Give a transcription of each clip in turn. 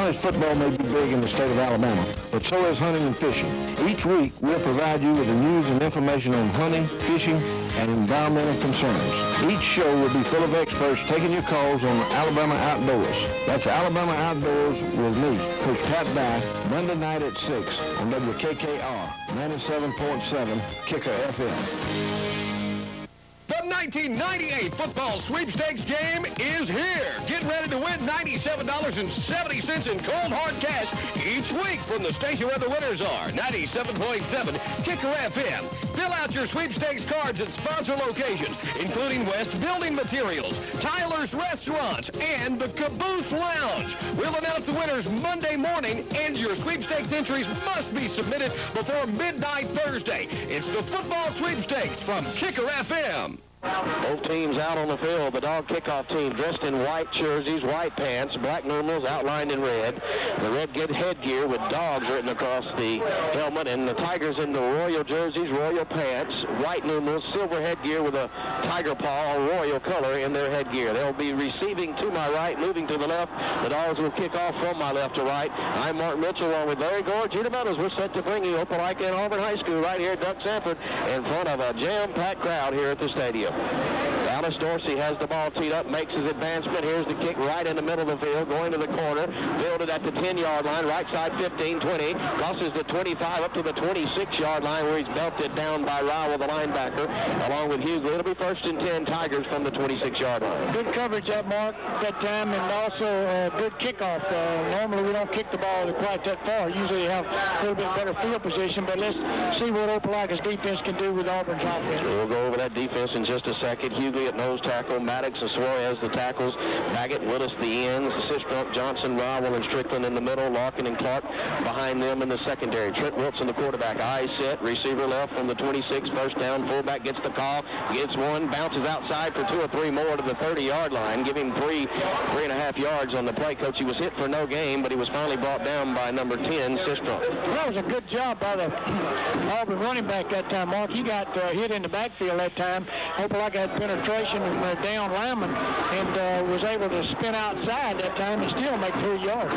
College football may be big in the state of Alabama, but so is hunting and fishing. Each week, we'll provide you with the news and information on hunting, fishing, and environmental concerns. Each show will be full of experts taking your calls on Alabama Outdoors. That's Alabama Outdoors with me, Coach Pat Dye, Monday night at 6 on WKKR 97.7 Kicker FM. The 1998 football sweepstakes game is here. Get ready to win $97.70 in cold hard cash each week from the station where the winners are, 97.7 Kicker FM. Fill out your sweepstakes cards at sponsor locations, including West Building Materials, Tyler's Restaurants, and the Caboose Lounge. We'll announce the winners Monday morning, and your sweepstakes entries must be submitted before midnight Thursday. It's the football sweepstakes from Kicker FM. Both teams out on the field. The dog kickoff team dressed in white jerseys, white pants, black numerals outlined in red. The red headgear with dogs written across the helmet, and the Tigers in the royal jerseys, royal pants, white numerals, silver headgear with a tiger paw, a royal color in their headgear. They'll be receiving to my right, moving to the left. The dogs will kick off from my left to right. I'm Mark Mitchell along with Larry Gore. Gina Meadows, we're set to bring you Opelika and Auburn High School right here at Duck Sanford in front of a jam-packed crowd here at the stadium. Alice Dorsey has the ball teed up, makes his advancement. Here's the kick right in the middle of the field, going to the corner, fielded at the 10-yard line, right side 15, 20, crosses the 25 up to the 26-yard line where he's belted down by Rowell, the linebacker, along with Hughley. It'll be 1st and 10 Tigers from the 26-yard line. Good coverage that Mark that time, and also a good kickoff. Normally we don't kick the ball quite that far. Usually you have a little bit better field position, but let's see what Opelika's defense can do with Auburn's offense. We'll go over that defense in just a second. Hughley at nose tackle, Maddox and Suarez the tackles, Baggett, Willis the ends, Sistrunk, Johnson, Rowell, and Strickland in the middle, Larkin and Clark behind them in the secondary. Trent Wilson, the quarterback, eyes set, receiver left from the 26, first down, fullback gets the call, gets one, bounces outside for 2 or 3 more to the 30-yard line, giving 3.5 yards on the play. Coach, he was hit for no gain, but he was finally brought down by number 10, Sistrunk. That was a good job by the Auburn running back that time, Mark. He got hit in the backfield that time. Opelika had penetration and down lineman and was able to spin outside that time and still make 3 yards.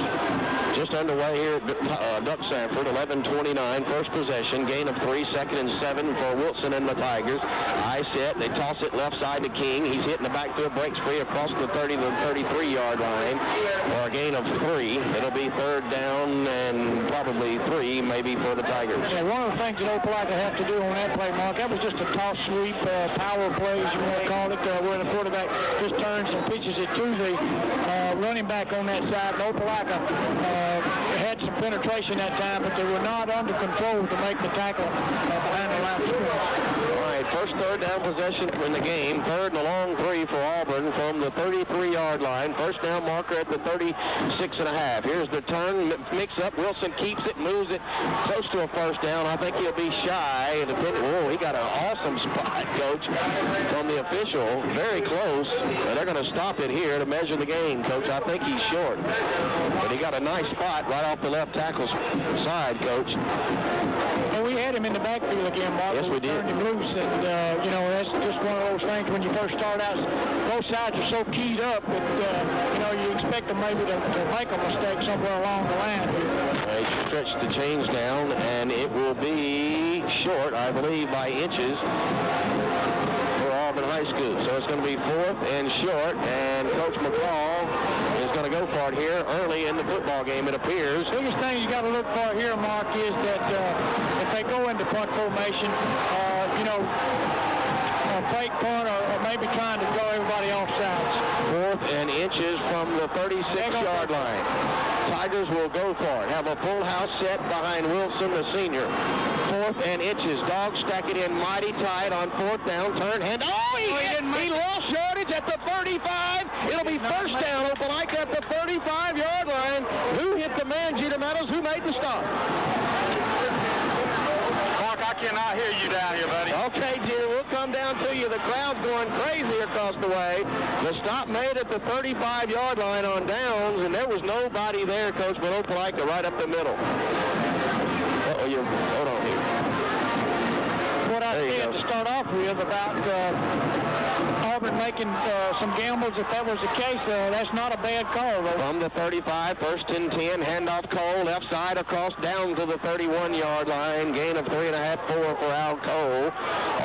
Just underway here at Duck Sanford, 11:29, first possession, gain of 3, 2nd and 7 for Wilson and the Tigers. Eye set, they toss it left side to King. He's hitting the backfield, breaks free across the 30 to the 33-yard line for a gain of 3. It'll be 3rd down and probably 3 maybe for the Tigers. Yeah, one of the things that Opelika have to do on that play, Mark, that was just a toss sweep, power plays, you want to call it, where the quarterback just turns and pitches it to the running back on that side. Opelika had some penetration that time, but they were not under control to make the tackle behind the line of scrimmage. All right, first 3rd down possession in the game. 3rd and a long 3 for Auburn from the 33-yard line. First down marker at the 36.5. Here's the turn, mix up. Wilson keeps it, moves it close to a first down. I think he'll be shy. Whoa, he got an awesome spot, Coach, from the official. Very close. They're going to stop it here to measure the gain, Coach. I think he's short. But he got a nice spot right off the left tackle's side, Coach. And we had him in the backfield again, Mark. Yes, we did. Turned him loose, and, you know, that's just one of those things when you first start out. Both sides are so keyed up that, you know, you expect them maybe to make a mistake somewhere along the line. They stretch the change down, and it will be short, I believe, by inches for Auburn High School. So it's going to be 4th and short, and Coach McCall is going to go for it here early in the football game, it appears. The biggest thing you got to look for here, Mark, is that if they go into punt formation, you know, fake punt or maybe trying to throw everybody off sides. 4th and inches from the 36-yard line. Tigers will go for it. Have a full house set behind Wilson, the senior. 4th and inches. Dogs stack it in mighty tight on 4th down. Turn hand. Oh, he lost yardage at the 35. It'll be first down. Opelika at the 35-yard line. Who hit the man, Gina Meadows? Who made the stop? Mark, I cannot hear you down here, buddy. Okay, Gina, we'll come down to you. The crowd's going crazy across the way. The stop made at the 35-yard line on downs, and there was nobody there, Coach, but Opelika right up the middle. Hold on here. What I said to start off with about Auburn making some gambles if that was the case. That's not a bad call, though. From the 35, 1st and 10, handoff Cole, left side across down to the 31-yard line. Gain of 3.5, 4 for Al Cole.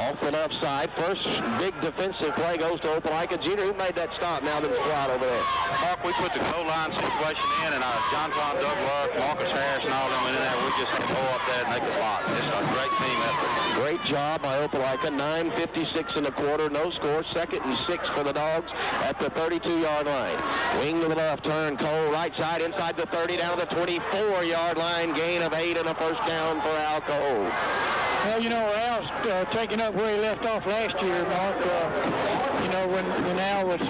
Off the left side, first big defensive play goes to Opelika. Jeter, who made that stop now that's squad over there? Mark, we put the goal line situation in, and John Douglas, Marcus Harris, and all them in there. We just go up there and make a block. It's a great team effort. Great job by Opelika. 9:56 in the quarter, no score. 2nd and 6 for the Dogs at the 32-yard line. Wing to the left, turn Cole, right side, inside the 30, down to the 24-yard line. Gain of 8 and a first down for Al Cole. Well, you know, Al's taking up where he left off last year, Mark. You know, when Al was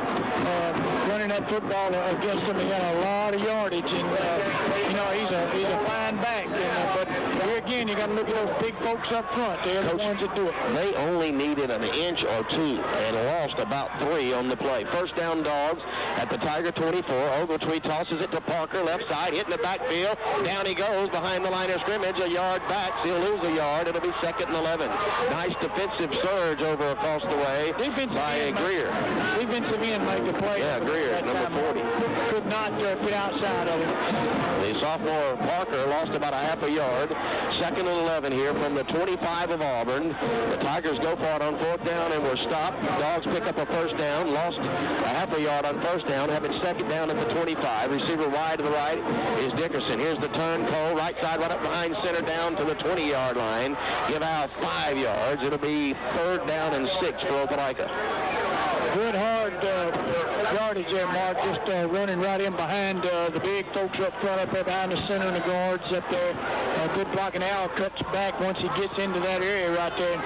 running that football against him, he got a lot of yardage, and you know, he's a fine back. But here again, you got to look at those big folks up front. They're the ones that do it. They only needed an inch or two and lost about 3 on the play. First down, Dogs at the Tiger 24. Ogletree tosses it to Parker, left side, hitting the backfield. Down he goes behind the line of scrimmage, a yard back. He'll lose a yard. It'll be 2nd and 11. Nice defensive surge over across the way by Greer. Defensive end made the play. Yeah, Greer, number 40. Could not get outside of him. The sophomore Parker lost about a half a yard. 2nd and 11 here from the 25 of Auburn. The Tigers go for it on 4th down and were stopped. Dogs pick up a first down. Lost a half a yard on first down. Have it 2nd down at the 25. Receiver wide to the right is Dickerson. Here's the turn. Cole, right side, right up behind center, down to the 20-yard line. Give out 5 yards. It'll be 3rd down and 6 for Opelika. Good hard yardage there, Mark. Just running right in behind the big folks up front, up there behind the center and the guards up there. Good blocking. Al cuts back once he gets into that area right there.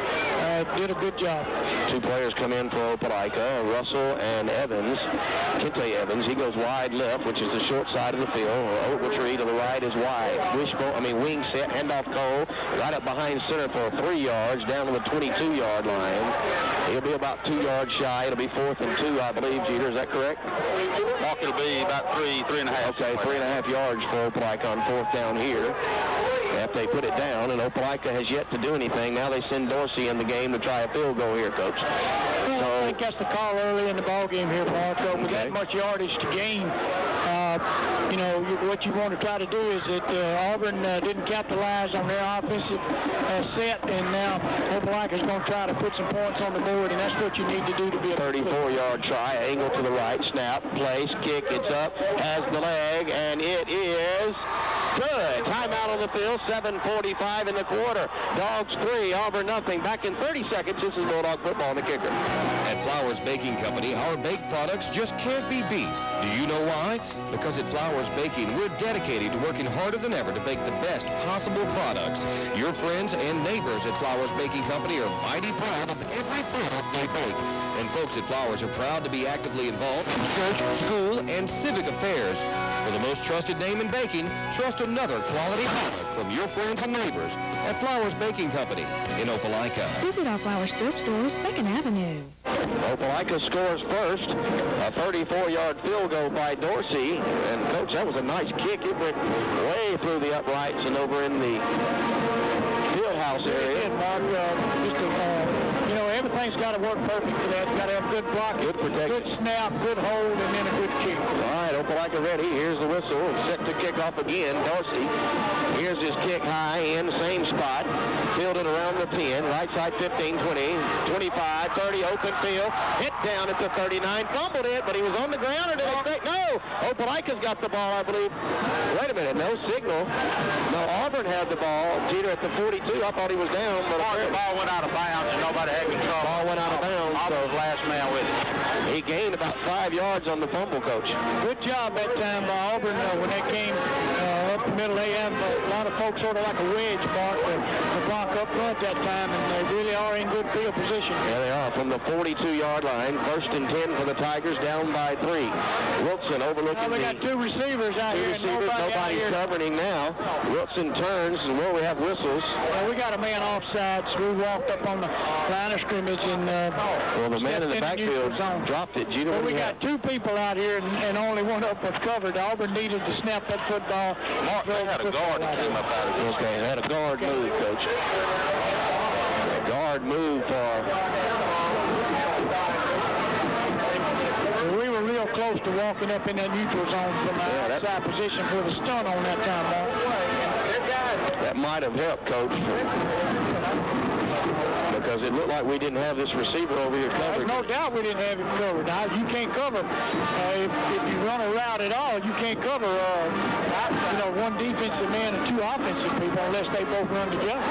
Did a good job. 2 players come in for Opelika, Russell and Evans. Kente Evans, he goes wide left, which is the short side of the field. Ogletree to the right is wide. Wing set, handoff Cole, right up behind center for 3 yards, down to the 22-yard line. He'll be about 2 yards shy. It'll be 4th and 2, I believe, Jeter. Is that correct? Mark, it'll be about 3.5. Okay, 3.5 yards for Opelika on 4th down here. After they put it down, and Opelika has yet to do anything. Now they send Dorsey in the game to try a field goal here, Coach. I think that's the call early in the ball game here, Mark. With that much yardage to gain, you know, what you want to try to do is that Auburn didn't capitalize on their offensive set, and now Opelika is going to try to put some points on the board, and that's what you need to do to be a 34-yard try, angle to the right, snap, place, kick, it's up, has the leg, and it is good. Timeout on the field, 7:45 in the quarter. Dogs 3, Auburn nothing. Back in 30 seconds, this is Bulldog football and the kicker. At Flowers Baking Company, our baked products just can't be beat. Do you know why? Because at Flowers Baking, we're dedicated to working harder than ever to bake the best possible products. Your friends and neighbors at Flowers Baking Company are mighty proud of every product they bake. And folks at Flowers are proud to be actively involved in church, school, and civic affairs. For the most trusted name in baking, trust another quality product from your friends and neighbors at Flowers Baking Company in Opelika. Visit our Flowers thrift stores, 2nd Avenue. Opelika scores first. A 34-yard field goal by Dorsey. And, Coach, that was a nice kick. It went way through the uprights and over in the field house area. You know, everything's got to work perfect for that. You've got to have good blocking, good protection, good snap, good hold, and then a good kick. All right, Opelika ready. Here's the whistle. Set to kick off again. Dorsey. Here's his kick high in the same spot. Fielded around the 10. Right side 15, 20, 25, 30, open field. Hit down at the 39. Fumbled it, but he was on the ground. Or did he say, no, Opelika's got the ball, I believe. Wait a minute, no signal. No, Auburn had the ball. Jeter at the 42. I thought he was down, but the ball went out of bounds and nobody had control. Ball went out of bounds. Auburn was last man with it. He gained about 5 yards on the fumble, Coach. Good job that time by Auburn when they came up the middle. They have a lot of folks sort of like a wedge mark to block up front that time, and they really are in good field position. Yeah, they are from the 42-yard line. 1st and 10 for the Tigers, down by 3. Wilson overlooking we got 2 receivers out here. Nobody's covering now. Wilson turns, and where we have whistles. We got a man offside, so we walked up on the line of scrimmage and well, the man in the backfield dropped it. Well, we got 2 people out here, and only one of them was covered. Auburn needed to snap that football. Mark, they had a guard that came up out of it. Okay, they had a guard move, Coach. A guard move for close to walking up in that neutral zone from our outside position for the stunt on that time, Mark. That might have helped, Coach, because it looked like we didn't have this receiver over here covered. There's no doubt we didn't have him covered. Now, you can't cover. If you run a route at all, you can't cover one defensive man and two offensive people unless they both run together.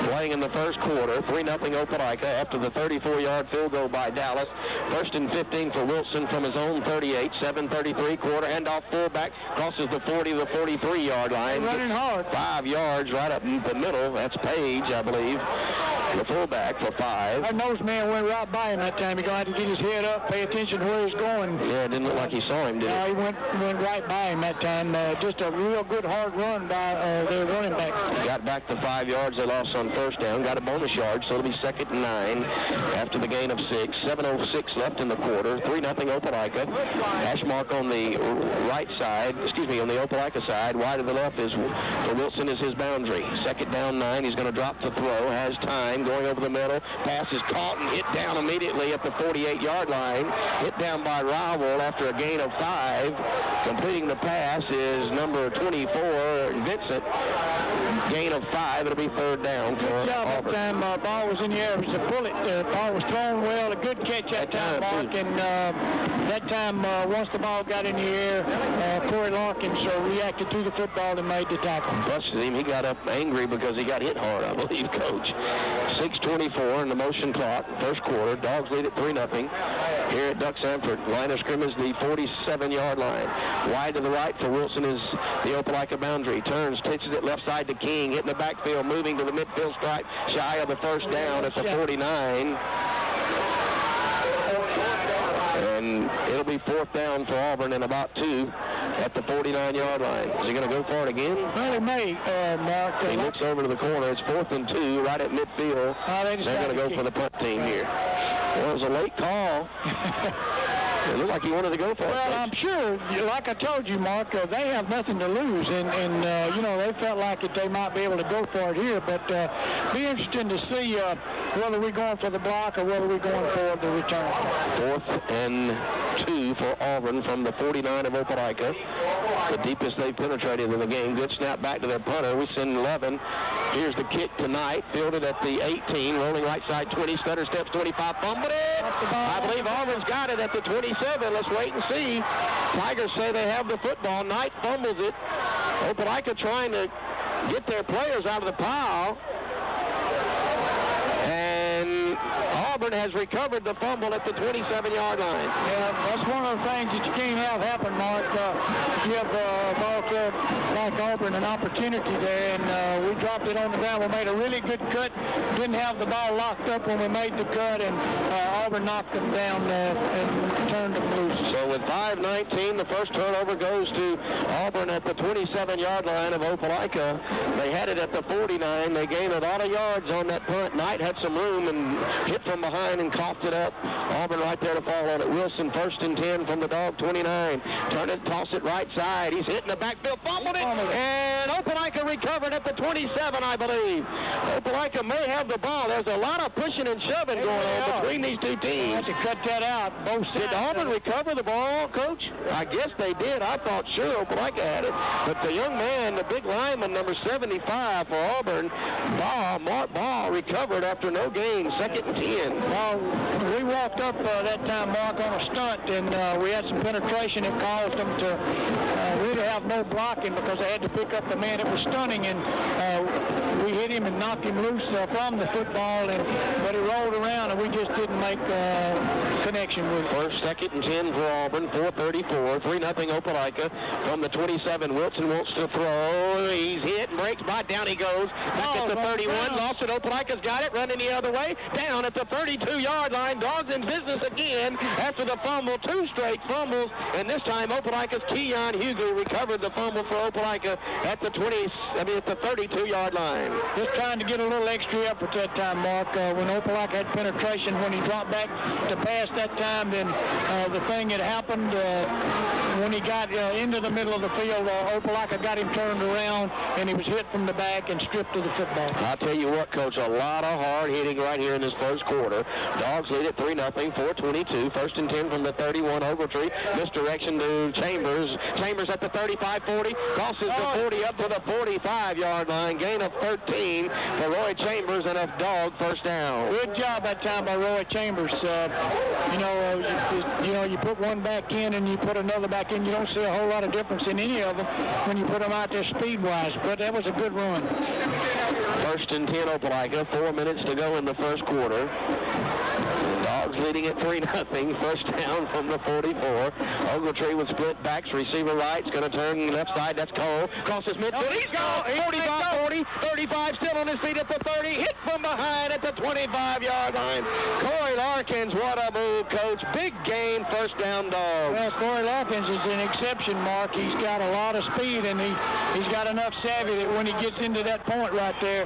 Playing in the first quarter, 3-0 Opelika after the 34-yard field goal by Dallas. 1st and 15 for Wilson from his own 38, 7:33 quarter. Handoff fullback, crosses the 40 to the 43-yard line. They're running hard. 5 yards right up the middle. That's Page, I believe, the fullback for 5. That nose man went right by him that time. He's going to have to get his head up, pay attention to where he's going. Yeah, it didn't look like he saw him, did it? No, he went right by him that time. Just a real good hard run by their running back. Got back the 5 yards they lost on first down. Got a bonus yard, so it'll be 2nd and 9 after the gain of 6. 7:06 left in the quarter. 3-0 Opelika. Hash mark on the right side, on the Opelika side. Wide to the left is for Wilson is his boundary. 2nd down 9. He's going to drop the throw. Has time. Going over the middle. Pass is caught and hit down immediately at the 48-yard line. Hit down by Rival after a gain of 5. Completing the pass is number 24, Vincent. Gain of 5. It'll be 3rd down for Auburn. That time ball was in the air. It was a bullet. Ball was thrown well. A good catch that time, Mark. And that time, once the ball got in the air, Corey Larkins reacted to the football and made the tackle. Busted him. He got up angry because he got hit hard, I believe, Coach. 6:24 in the motion clock. First quarter. Dogs lead at 3-0. Here at Duck Sanford. Line of scrimmage, the 47-yard line. Wide to the right for Wilson is the Opelika boundary. Turns, pitches it left side to King. Hitting the backfield, moving to the midfield stripe. Shy of the first down at the 49. And it'll be 4th down for Auburn and about 2 at the 49-yard line. Is he going to go for it again? Well, he may, Mark. He looks over to the corner. It's 4th and 2 right at midfield. They're going to go for the punt team here. Well, it was a late call. It looked like he wanted to go for it. Well, I'm sure, like I told you, Mark, they have nothing to lose, and they felt like they might be able to go for it here, but be interesting to see whether we're going for the block or whether we're going for the return. 4th and 2 for Auburn from the 49 of Opelika. The deepest they've penetrated in the game. Good snap back to their punter. We send 11. Here's the kick tonight. Fielded at the 18. Rolling right side 20. Stutter steps 25. Fumbled it. I believe Auburn's got it at the 27. Let's wait and see. Tigers say they have the football. Knight fumbles it. Opelika trying to get their players out of the pile. And Auburn has recovered the fumble at the 27-yard line. Yeah, that's one of the things that you can't have happen, Mark. Give ball club like Auburn an opportunity there, and we dropped it on the ground. We made a really good cut. Didn't have the ball locked up when we made the cut, and Auburn knocked them down and turned them loose. So with 5:19, the first turnover goes to Auburn at the 27-yard line of Opelika. They had it at the 49. They gained a lot of yards on that punt. Knight had some room and hit from behind and coughed it up. Auburn right there to fall on it. Wilson 1st and 10 from the dog 29. Turn it, toss it right side. He's hitting the backfield, fumbled it, and Opelika recovered at the 27, I believe. Opelika may have the ball. There's a lot of pushing and shoving going on between these two teams. Had to cut that out. Both sides. Did Auburn recover the ball, Coach? I guess they did. I thought sure Opelika had it. But the young man, the big lineman, number 75 for Auburn, Mark Ball, recovered after no gain, 2nd and 10. Well, we walked up that time, Mark, on a stunt, and we had some penetration that caused them to really have no blocking because they had to pick up the man that was stunning, and we hit him and knocked him loose from the football, but he rolled around, and we just didn't make connection with it. 2nd and 10 for Auburn, 4:34, 3-0 Opelika from the 27. Wilson wants to throw. He's hit and breaks by. Down he goes. Back at the 31. Lost it. Opelika's got it. Running the other way. Down at the 32-yard line. Dogs in business again after the fumble. 2 straight fumbles. And this time Opelika's Keon Hugo recovers. recovered the fumble for Opelika at the 32-yard line. Just trying to get a little extra effort that time, Mark. When Opelika had penetration, when he dropped back to pass that time, then the thing had happened when he got into the middle of the field. Opelika got him turned around, and he was hit from the back and stripped of the football. I'll tell you what, Coach, a lot of hard hitting right here in this first quarter. Dogs lead at 3-0, 4:22. First and 10 from the 31. Ogletree. Misdirection to Chambers. Chambers at the 35-40. Crosses the 40 up to the 45-yard line. Gain of 13 for Roy Chambers, and a Dog first down. Good job that time by Roy Chambers. You put one back in and you put another back in. You don't see a whole lot of difference in any of them when you put them out there speed-wise, but that was a good run. First and 10 Opelika, 4 minutes to go in the first quarter. Dogs leading at 3-0. First down from the 44. Ogletree with split backs. Receiver right. It's going to turn left side. That's Cole. Crosses midfield. He's gone. 45-40. 35 still on his feet at the 30. Hit from behind at the 25-yard line. Corey Larkins, what a move, Coach. Big gain. First down, Dogs. Well, Corey Larkins is an exception, Mark. He's got a lot of speed, and he's got enough savvy that when he gets into that point right there,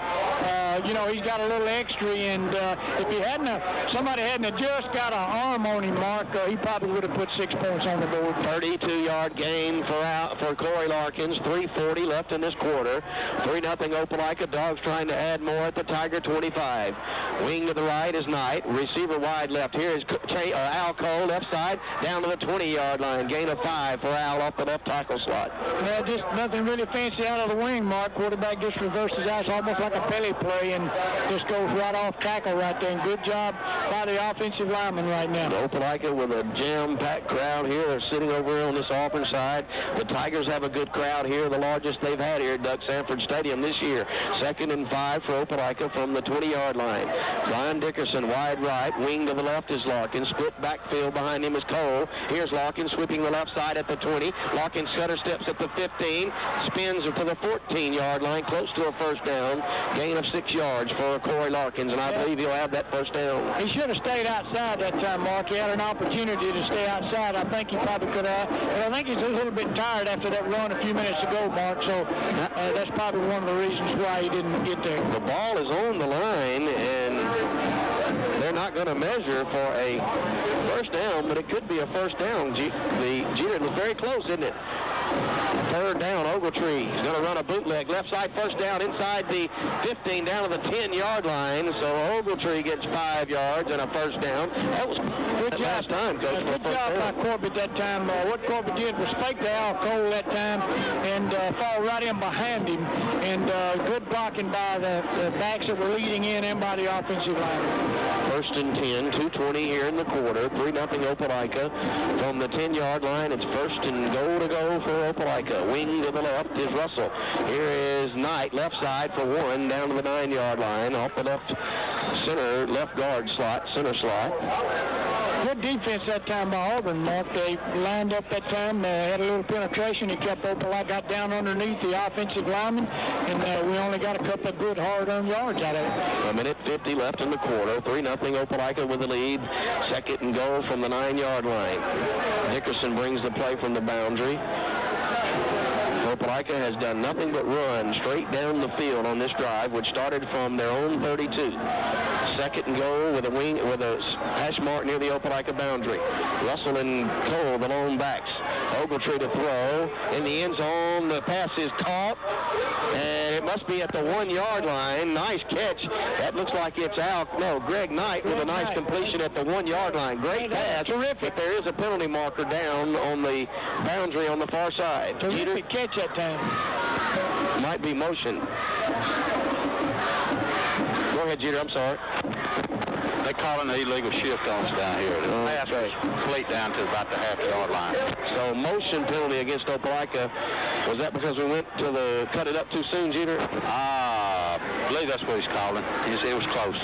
he's got a little extra, and if somebody hadn't just got an arm on him, Mark, he probably would have put 6 points on the board. 32-yard gain for Corey Larkins. 3:40 left in this quarter. 3-0 Opelika. Dogs trying to add more at the Tiger 25. Wing to the right is Knight. Receiver wide left. Here is Al Cole, left side, down to the 20-yard line. Gain of 5 for Al off the left tackle slot. Well, just nothing really fancy out of the wing, Mark. Quarterback just reverses out. It's almost like a Pele play and just goes right off tackle right there. And good job by the offensive lineman right now. Opelika with a jam-packed crowd here. They're sitting over here on this Auburn side. The Tigers have a good crowd here, the largest they've had here at Doug Sanford Stadium this year. 2nd and 5 for Opelika from the 20-yard line. Brian Dickerson wide right. Wing to the left is Larkins. Split backfield behind him is Cole. Here's Larkins sweeping the left side at the 20. Larkins stutter steps at the 15. Spins to the 14-yard line, close to a first down. Gain of 6 yards for Corey Larkins, and I believe he'll have that first down. He should have stayed outside that time, Mark. He had an opportunity to stay outside. I think he probably could have. But I think he's a little bit tired after that run a few minutes ago, Mark. So that's probably one of the reasons why he didn't get there. The ball is on the line, and they're not going to measure for a first down, but it could be a first down. It was very close, isn't it? 3rd down, Ogletree. He's going to run a bootleg. Left side, first down inside the 15, down to the 10-yard line. So Ogletree gets 5 yards and a first down. That was good last time, Coach. Good job by Corbett that time. What Corbett did was fake to Al Cole that time and fall right in behind him. And good blocking by the backs that were leading in and by the offensive line. 1st and 10, 2:20 here in the quarter. 3-0 Opelika. From the 10-yard line, it's 1st and goal to go for Opelika. Wing to the left is Russell. Here is Knight, left side for 1, down to the 9-yard line, off the left guard slot, center slot. Good defense that time by Auburn, Mark. They lined up that time, had a little penetration. He kept Opelika, got down underneath the offensive lineman, and we only got a couple of good hard-earned yards out of it. 1:50 left in the quarter. 3-0 Opelika with the lead. 2nd and goal from the 9-yard line. Dickerson brings the play from the boundary. Opelika has done nothing but run straight down the field on this drive, which started from their own 32. 2nd and goal with a hash mark near the Opelika boundary. Russell and Cole, the lone backs. Ogletree to throw in the end zone. The pass is caught, and it must be at the 1-yard line. Nice catch. That looks like it's Greg Knight with a nice completion at the 1-yard line. Great pass. Terrific. There is a penalty marker down on the boundary on the far side. Terrific catch that time. Might be motion. Go ahead, Jeter. I'm sorry. They call an illegal shift on us down here. The pass was complete down to about the half-yard line. So motion penalty against Opelika. Was that because we went to cut it up too soon, Jeter? I believe that's what he's calling. It was close.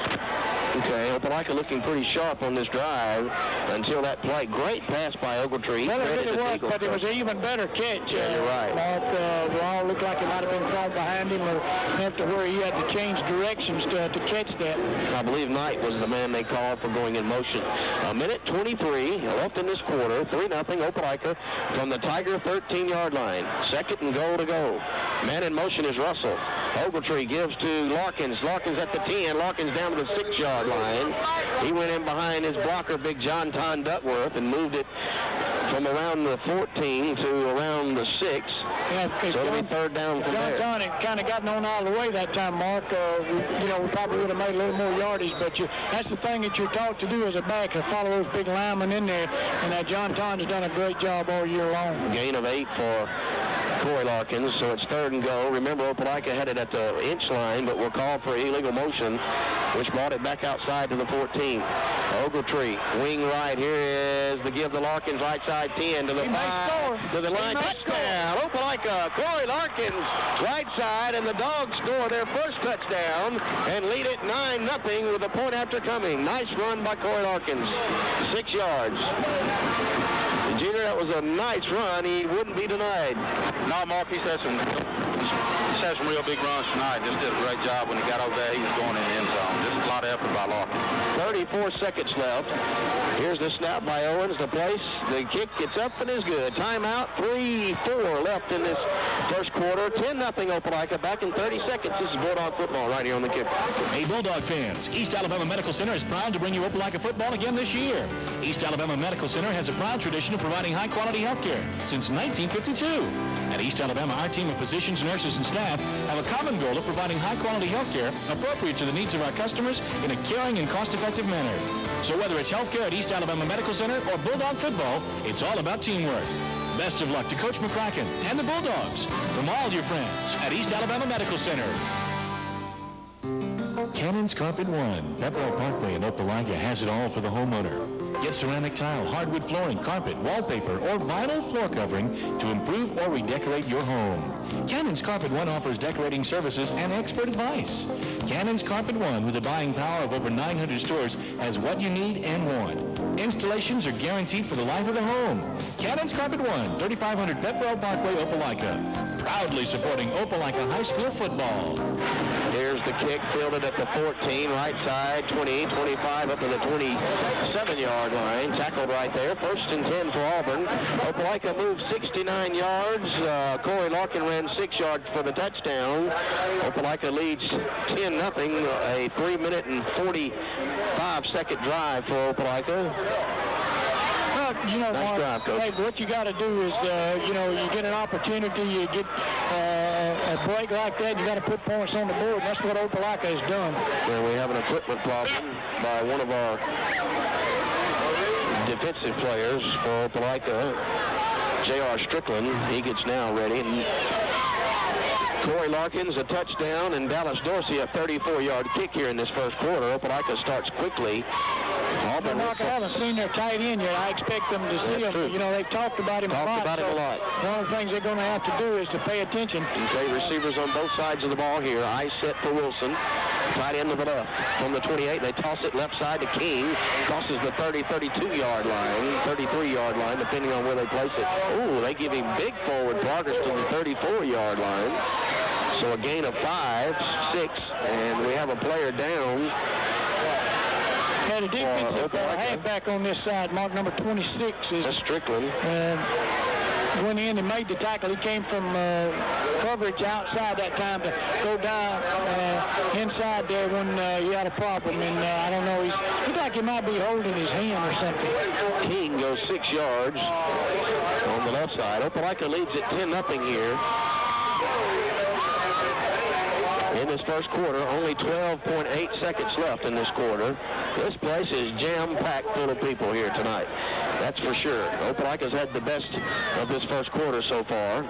Okay, Opelika looking pretty sharp on this drive until that play. Great pass by Ogletree. Well, it really was, but it was an even better catch. Yeah, you're right. The ball looked like it might have been thrown behind him or enough to where he had to change directions to catch that. I believe Knight was the man they called for going in motion. A minute 23 left in this quarter. 3-0 Opelika from the Tiger 13-yard line. Second and goal to go. Man in motion is Russell. Ogletree gives to Larkins. Larkins at the 10. Larkins down to the 6-yard line. He went in behind his blocker, big John Ton Duckworth, and moved it from around the 14 to around the 6. Yeah, so it'll be third down from there. John had kind of gotten on out of the way that time, Mark. We probably would have made a little more yardage, but that's the thing that you're taught to do as a back, to follow those big linemen in there, and John Ton has done a great job all year long. Gain of 8 for Corey Larkins, so it's third and go. Remember, Opelika had it at the inch line, but we'll call for illegal motion, which brought it back outside to the 14. Ogletree, wing right. Here is the give to Larkins, right side 10 to the 5, to the line. Touchdown, Opelika. Corey Larkins, right side, and the Dogs score their first touchdown and lead it 9-0 with a point after coming. Nice run by Corey Larkins, 6 yards. Junior, that was a nice run. He wouldn't be denied. No, Mark, he's had some real big runs tonight. Just did a great job when he got over there. He was going in the end zone. Just a lot of effort by Larkin. 34 seconds left. Here's the snap by Owens. The place, the kick gets up and is good. Timeout, 3-4 left in this first quarter. 10-0 Opelika. Back in 30 seconds. This is Bulldog football right here on the kick. Hey, Bulldog fans, East Alabama Medical Center is proud to bring you Opelika football again this year. East Alabama Medical Center has a proud tradition of providing high-quality health care since 1952. At East Alabama, our team of physicians, nurses, and staff have a common goal of providing high-quality health care appropriate to the needs of our customers in a caring and cost-effective manner. So whether it's health care at East Alabama Medical Center or Bulldog football, it's all about teamwork. Best of luck to Coach McCracken and the Bulldogs from all your friends at East Alabama Medical Center. Cannon's Carpet One, Pepperell Parkway in Opelika has it all for the homeowner. Get ceramic tile, hardwood flooring, carpet, wallpaper, or vinyl floor covering to improve or redecorate your home. Cannon's Carpet One offers decorating services and expert advice. Cannon's Carpet One, with a buying power of over 900 stores, has what you need and want. Installations are guaranteed for the life of the home. Cannon's Carpet One, 3500 Pepperell Parkway, Opelika. Proudly supporting Opelika High School football. Here's the kick, fielded at the 14, right side, 20, 25, up to the 27-yard line. Tackled right there. First and 10 for Auburn. Opelika moved 69 yards. Corey Larkin ran 6 yards for the touchdown. Opelika leads 10-0, a 3-minute and 45-second drive for Opelika. Nice drive, Coach. Hey, what you got to do is, you get an opportunity, you get a break like that, you got to put points on the board. That's what Opelika has done. Well, we have an equipment problem by one of our defensive players for Opelika, J.R. Strickland. He gets now ready. Corey Larkins a touchdown, and Dallas Dorsey a 34-yard kick here in this first quarter. Opelika starts quickly. Auburn, Mark, I haven't seen their tight end yet. I expect them to see him. True. They've talked about him a lot. One of the things they're going to have to do is to pay attention. Okay, receivers on both sides of the ball here. Eye set for Wilson. Tight end to the left. From the 28, they toss it left side to King. Crosses the 32-yard line, 33-yard line, depending on where they place it. Ooh, they give him big forward progress to the 34-yard line. So a gain of 5, 6, and we have a player down. Yeah, the defensive halfback on this side, mark number 26, is Strickland. Went in and made the tackle. He came from coverage outside that time to go down inside there when he had a problem. And I don't know, he looked like he might be holding his hand or something. King goes 6 yards on the left side. Opelika leads at 10-0 here. In this first quarter, only 12.8 seconds left in this quarter. This place is jam-packed full of people here tonight. That's for sure. Opelika's had the best of this first quarter so far.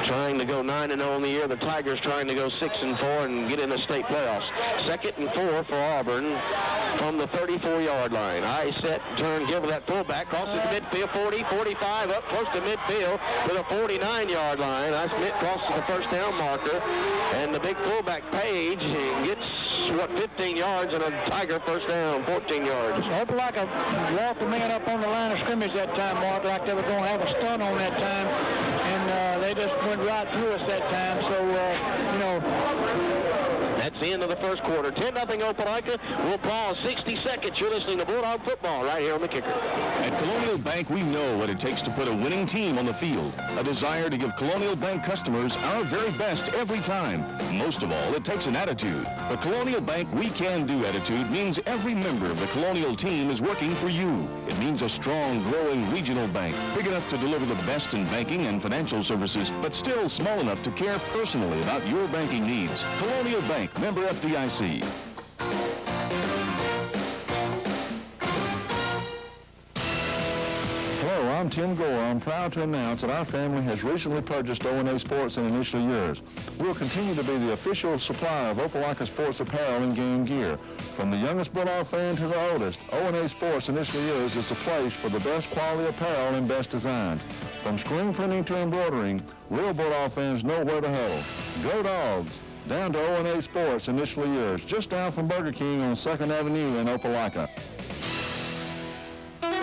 trying to go 9-0 in the year. The Tigers trying to go 6-4 and get in the state playoffs. 2nd and 4 for Auburn from the 34-yard line. High set, turn, give that fullback, crosses the midfield, 40, 45, up close to midfield to the 49-yard line. Smith crosses the first down marker, and the big fullback Page gets, 15 yards, and a Tiger first down, 14 yards. Opelika walked the man up on the line of scrimmage that time, Mark, like they were going to have a stun on that time, and they just went right through us that time. So, That's the end of the first quarter. 10-0 Opelika. We'll pause 60 seconds. You're listening to Bulldog Football right here on the Kicker. At Colonial Bank, we know what it takes to put a winning team on the field. A desire to give Colonial Bank customers our very best every time. Most of all, it takes an attitude. But Colonial Bank We Can Do attitude means every member of the Colonial team is working for you. It means a strong, growing regional bank, big enough to deliver the best in banking and financial services, but still small enough to care personally about your banking needs. Colonial Bank, member FDIC. Hello, I'm Tim Gore. I'm proud to announce that our family has recently purchased O&A Sports and Initially Yours. We'll continue to be the official supplier of Opelika sports apparel and game gear. From the youngest Bulldog fan to the oldest, O&A Sports Initially Yours is the place for the best quality apparel and best designs. From screen printing to embroidering, real Bulldog fans know where to huddle. Go Dogs! Down to O&A Sports Initially Yours, just down from Burger King on 2nd Avenue in Opelika.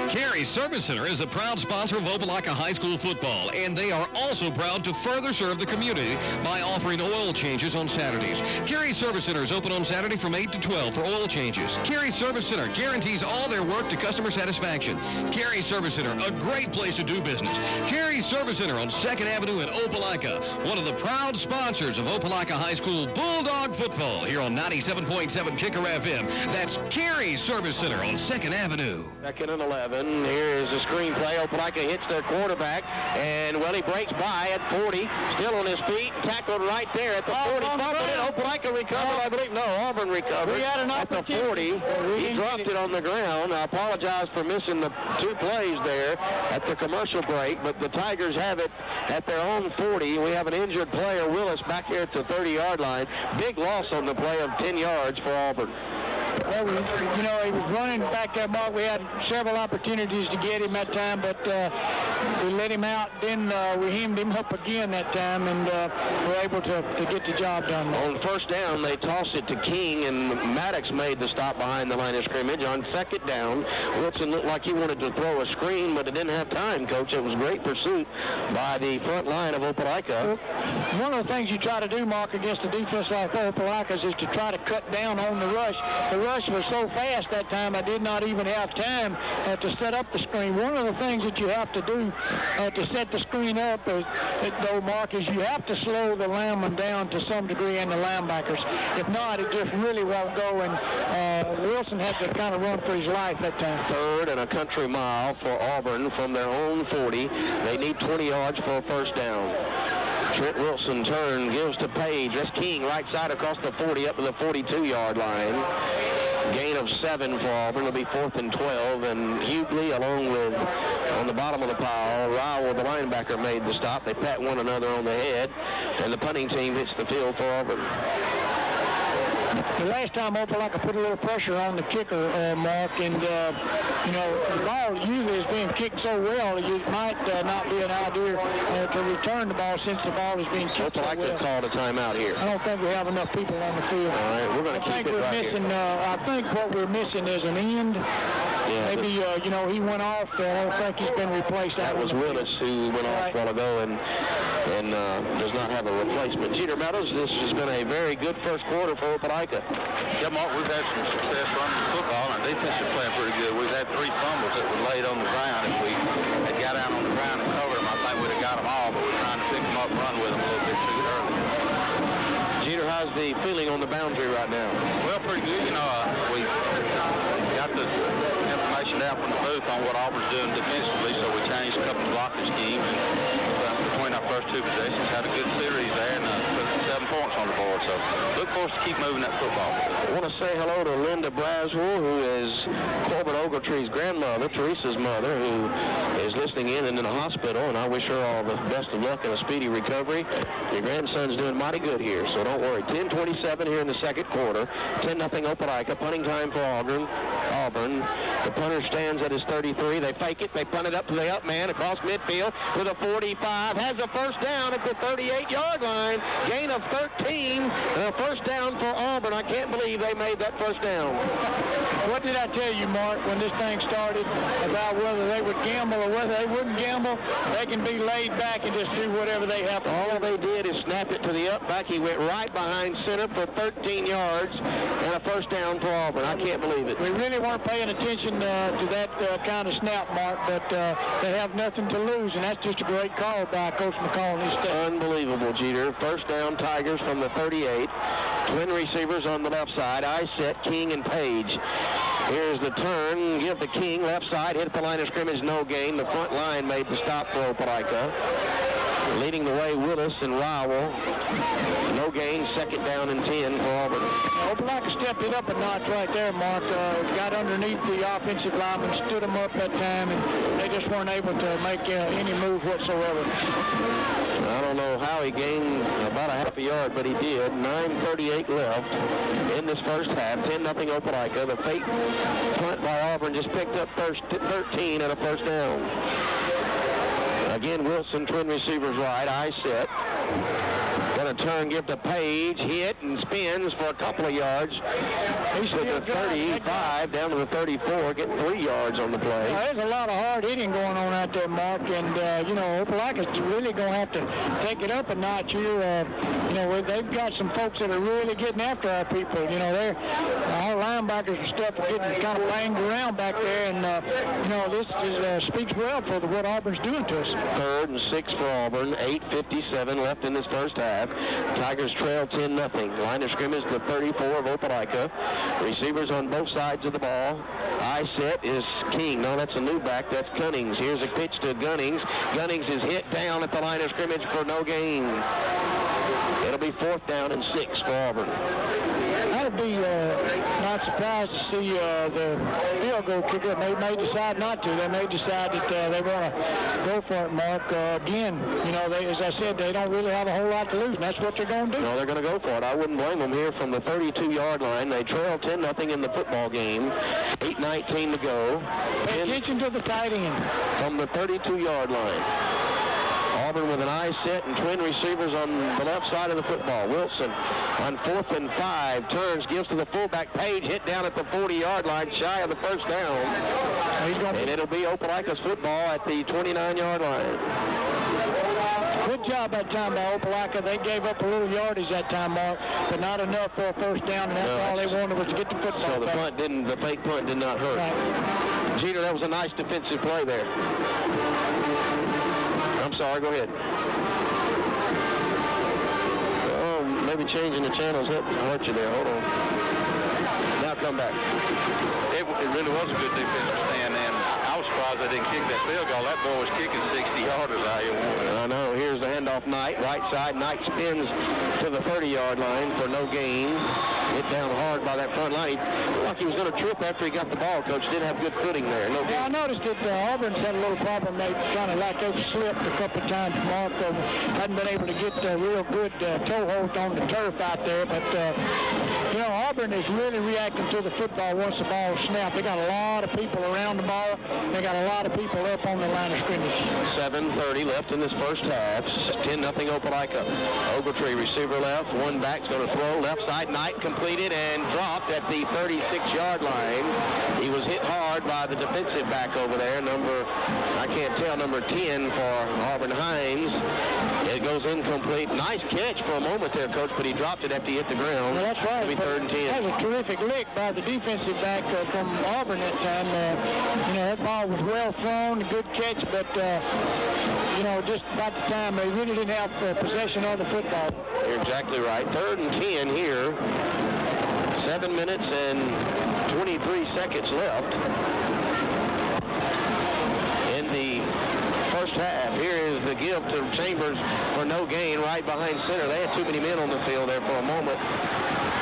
Carey Service Center is a proud sponsor of Opelika High School football, and they are also proud to further serve the community by offering oil changes on Saturdays. Carey Service Center is open on Saturday from 8 to 12 for oil changes. Carey Service Center guarantees all their work to customer satisfaction. Carey Service Center, a great place to do business. Carey Service Center on 2nd Avenue in Opelika, one of the proud sponsors of Opelika High School Bulldog football here on 97.7 Kicker FM. That's Carey Service Center on 2nd Avenue. 2nd and 11. Here is the screenplay. Opelika hits their quarterback, and, well, he breaks by at 40. Still on his feet. Tackled right there at the 40. Opelika recovered, I believe. No, Auburn recovered. We had an at the 40. He dropped it on the ground. I apologize for missing the 2 plays there at the commercial break, but the Tigers have it at their own 40. We have an injured player, Willis, back here at the 30-yard line. Big loss on the play of 10 yards for Auburn. Well, he was running back there, Mark. We had several opportunities to get him that time, but we let him out. Then we hemmed him up again that time, and were able to get the job done. On first down, they tossed it to King, and Maddox made the stop behind the line of scrimmage. On 2nd down, Wilson looked like he wanted to throw a screen, but it didn't have time, Coach. It was great pursuit by the front line of Opelika. One of the things you try to do, Mark, against the defense like Opelika's is to try to cut down on the rush. The rush was so fast that time I did not even have time to set up the screen. One of the things that you have to do to set the screen up, though, Mark, is you have to slow the lineman down to some degree and the linebackers. If not, it just really won't go, and Wilson had to kind of run for his life that time. 3rd and a country mile for Auburn from their own 40. They need 20 yards for a first down. Trent Wilson turn, gives to Page. That's King, right side across the 40 up to the 42-yard line. Gain of 7 for Auburn. It'll be 4th and 12. And Hughley, along with, on the bottom of the pile, Rowell, the linebacker, made the stop. They pat one another on the head, and the punting team hits the field for Auburn. The last time Opelika put a little pressure on the kicker, Mark, and, the ball usually is being kicked so well, it might not be an idea to return the ball since the ball is being kicked so well. Opelika called a timeout here. I don't think we have enough people on the field. All right, we're going to keep it right here. I think what we're missing is an end. Yeah, maybe, he went off. I don't think he's been replaced. That was Willis who went off a while ago and does not have a replacement. Jeter Meadows, this has been a very good first quarter for Opelika. Yeah, Mark, we've had some success running the football, and defense is playing pretty good. We've had 3 fumbles that were laid on the ground. If we had got out on the ground and covered them, I think we'd have got them all, but we're trying to pick them up and run with them a little bit too early. Jeter, how's the feeling on the boundary right now? Well, pretty good. We got the information down from the booth on what Auburn's doing defensively, so we changed a couple of blocking schemes. And between our first 2 possessions, had a good series there, and put 7 points on the board. So look for us to keep moving that football. I want to say hello to Linda Braswell, who is Corbett Ogletree's grandmother, Teresa's mother, who is listening in and in the hospital, and I wish her all the best of luck and a speedy recovery. Your grandson's doing mighty good here, so don't worry. 10:27 here in the second quarter. 10-0 Opelika. Punting time for Auburn. The punter stands at his 33. They fake it. They punt it up to the up man across midfield with a 45. Has a first down at the 38-yard line. Gain of 13. First down for Auburn. I can't believe they made that first down. What did I tell you, Mark, when this thing started about whether they would gamble or whether they wouldn't gamble? They can be laid back and just do whatever they have to. All they did is snap it to the up back. He went right behind center for 13 yards and a first down for Auburn. I can't believe it. We really weren't paying attention to that kind of snap, Mark, but they have nothing to lose, and that's just a great call by Coach McCall and his staff. Unbelievable, Jeter. First down, Tigers from the 38. Twin receivers on the left side. I set King and Page. Here's the turn. Give to King, left side. Hit the line of scrimmage, no gain. The front line made the stop for Opelika. Leading the way, Willis and Rowell. No gain, second down and 10 for Auburn. Opelika stepped it up a notch right there, Mark. Got underneath the offensive lineman, stood them up that time, and they just weren't able to make any move whatsoever. I don't know how he gained about a half a yard, but he did. 9:38 left in this first half. 10-0 Opelika. The fake punt by Auburn just picked up 13 and a first down. Again, Wilson, twin receivers right. I set. Going to turn, give to Page. Hit and spins for a couple of yards. He's to the 35, down to the 34, getting 3 yards on the play. There's a lot of hard hitting going on out there, Mark, and, Opelika's really going to have to take it up a notch here. They've got some folks that are really getting after our people. Our linebackers and stuff are getting kind of banged around back there, and, this speaks well for what Auburn's doing to us. 3rd and 6 for Auburn. 8:57 left in this first half. Tigers trail 10-0. Line of scrimmage the 34 of Opelika. Receivers on both sides of the ball. I set is King. No, that's a new back. That's Gunnings. Here's a pitch to Gunnings. Gunnings is hit down at the line of scrimmage for no gain. It'll be 4th down and 6 for Auburn. I'd be not surprised to see the field goal kicker. They may decide not to. They may decide that they want to go for it, Mark. Again, as I said, they don't really have a whole lot to lose, and that's what they're going to do. No, they're going to go for it. I wouldn't blame them here from the 32-yard line. They trail 10-0 in the football game. 8:19 to go. Pay attention to the tight end. From the 32-yard line. Auburn with an eye set and twin receivers on the left side of the football. Wilson on 4th and 5. Turns, gives to the fullback. Page hit down at the 40-yard line, shy of the first down. And it'll be Opelika's football at the 29-yard line. Good job that time by Opelika. They gave up a little yardage that time, Mark, but not enough for a first down, and that's all they wanted was to get the football. So the fake punt did not hurt. Right. Jeter, that was a nice defensive play there. I'm sorry, go ahead. Oh, maybe changing the channels hurt you there. Hold on. Now come back. It really was a good defensive stand, and I was surprised they didn't kick that field goal. That boy was kicking 60-yarders out here. I know. Here's the handoff, Knight. Right side. Knight spins to the 30-yard line for no gain. Hit down hard by that front line. He looked like he was going to trip after he got the ball. Coach did have good footing there. No gain. Yeah, I noticed that Auburn's had a little problem. They kind of like they've slipped a couple of times. Mark hadn't been able to get real good toe hold on the turf out there. But, Auburn is really reacting to the football once the ball snapped. They got a lot of people around the ball. They got a lot of people up on the line of scrimmage. 7:30 left in this first half. 10-0 Opelika. Ogletree receiver left. One back's going to throw. Left side. Knight completed and dropped at the 36-yard line. He was hit hard by the defensive back over there. Number 10 for Auburn Hines. It goes incomplete. Nice catch for a moment there, Coach, but he dropped it after he hit the ground. Well, that's right. It'll be 3rd and 10. That was a terrific lick by the defensive back from Auburn that time. That ball was well thrown, a good catch, but, just about the time they really didn't have possession of the football. You're exactly right. 3rd and 10 here. 7 minutes and 23 seconds left in the first first half. Here is the give to Chambers for no gain right behind center. They had too many men on the field there for a moment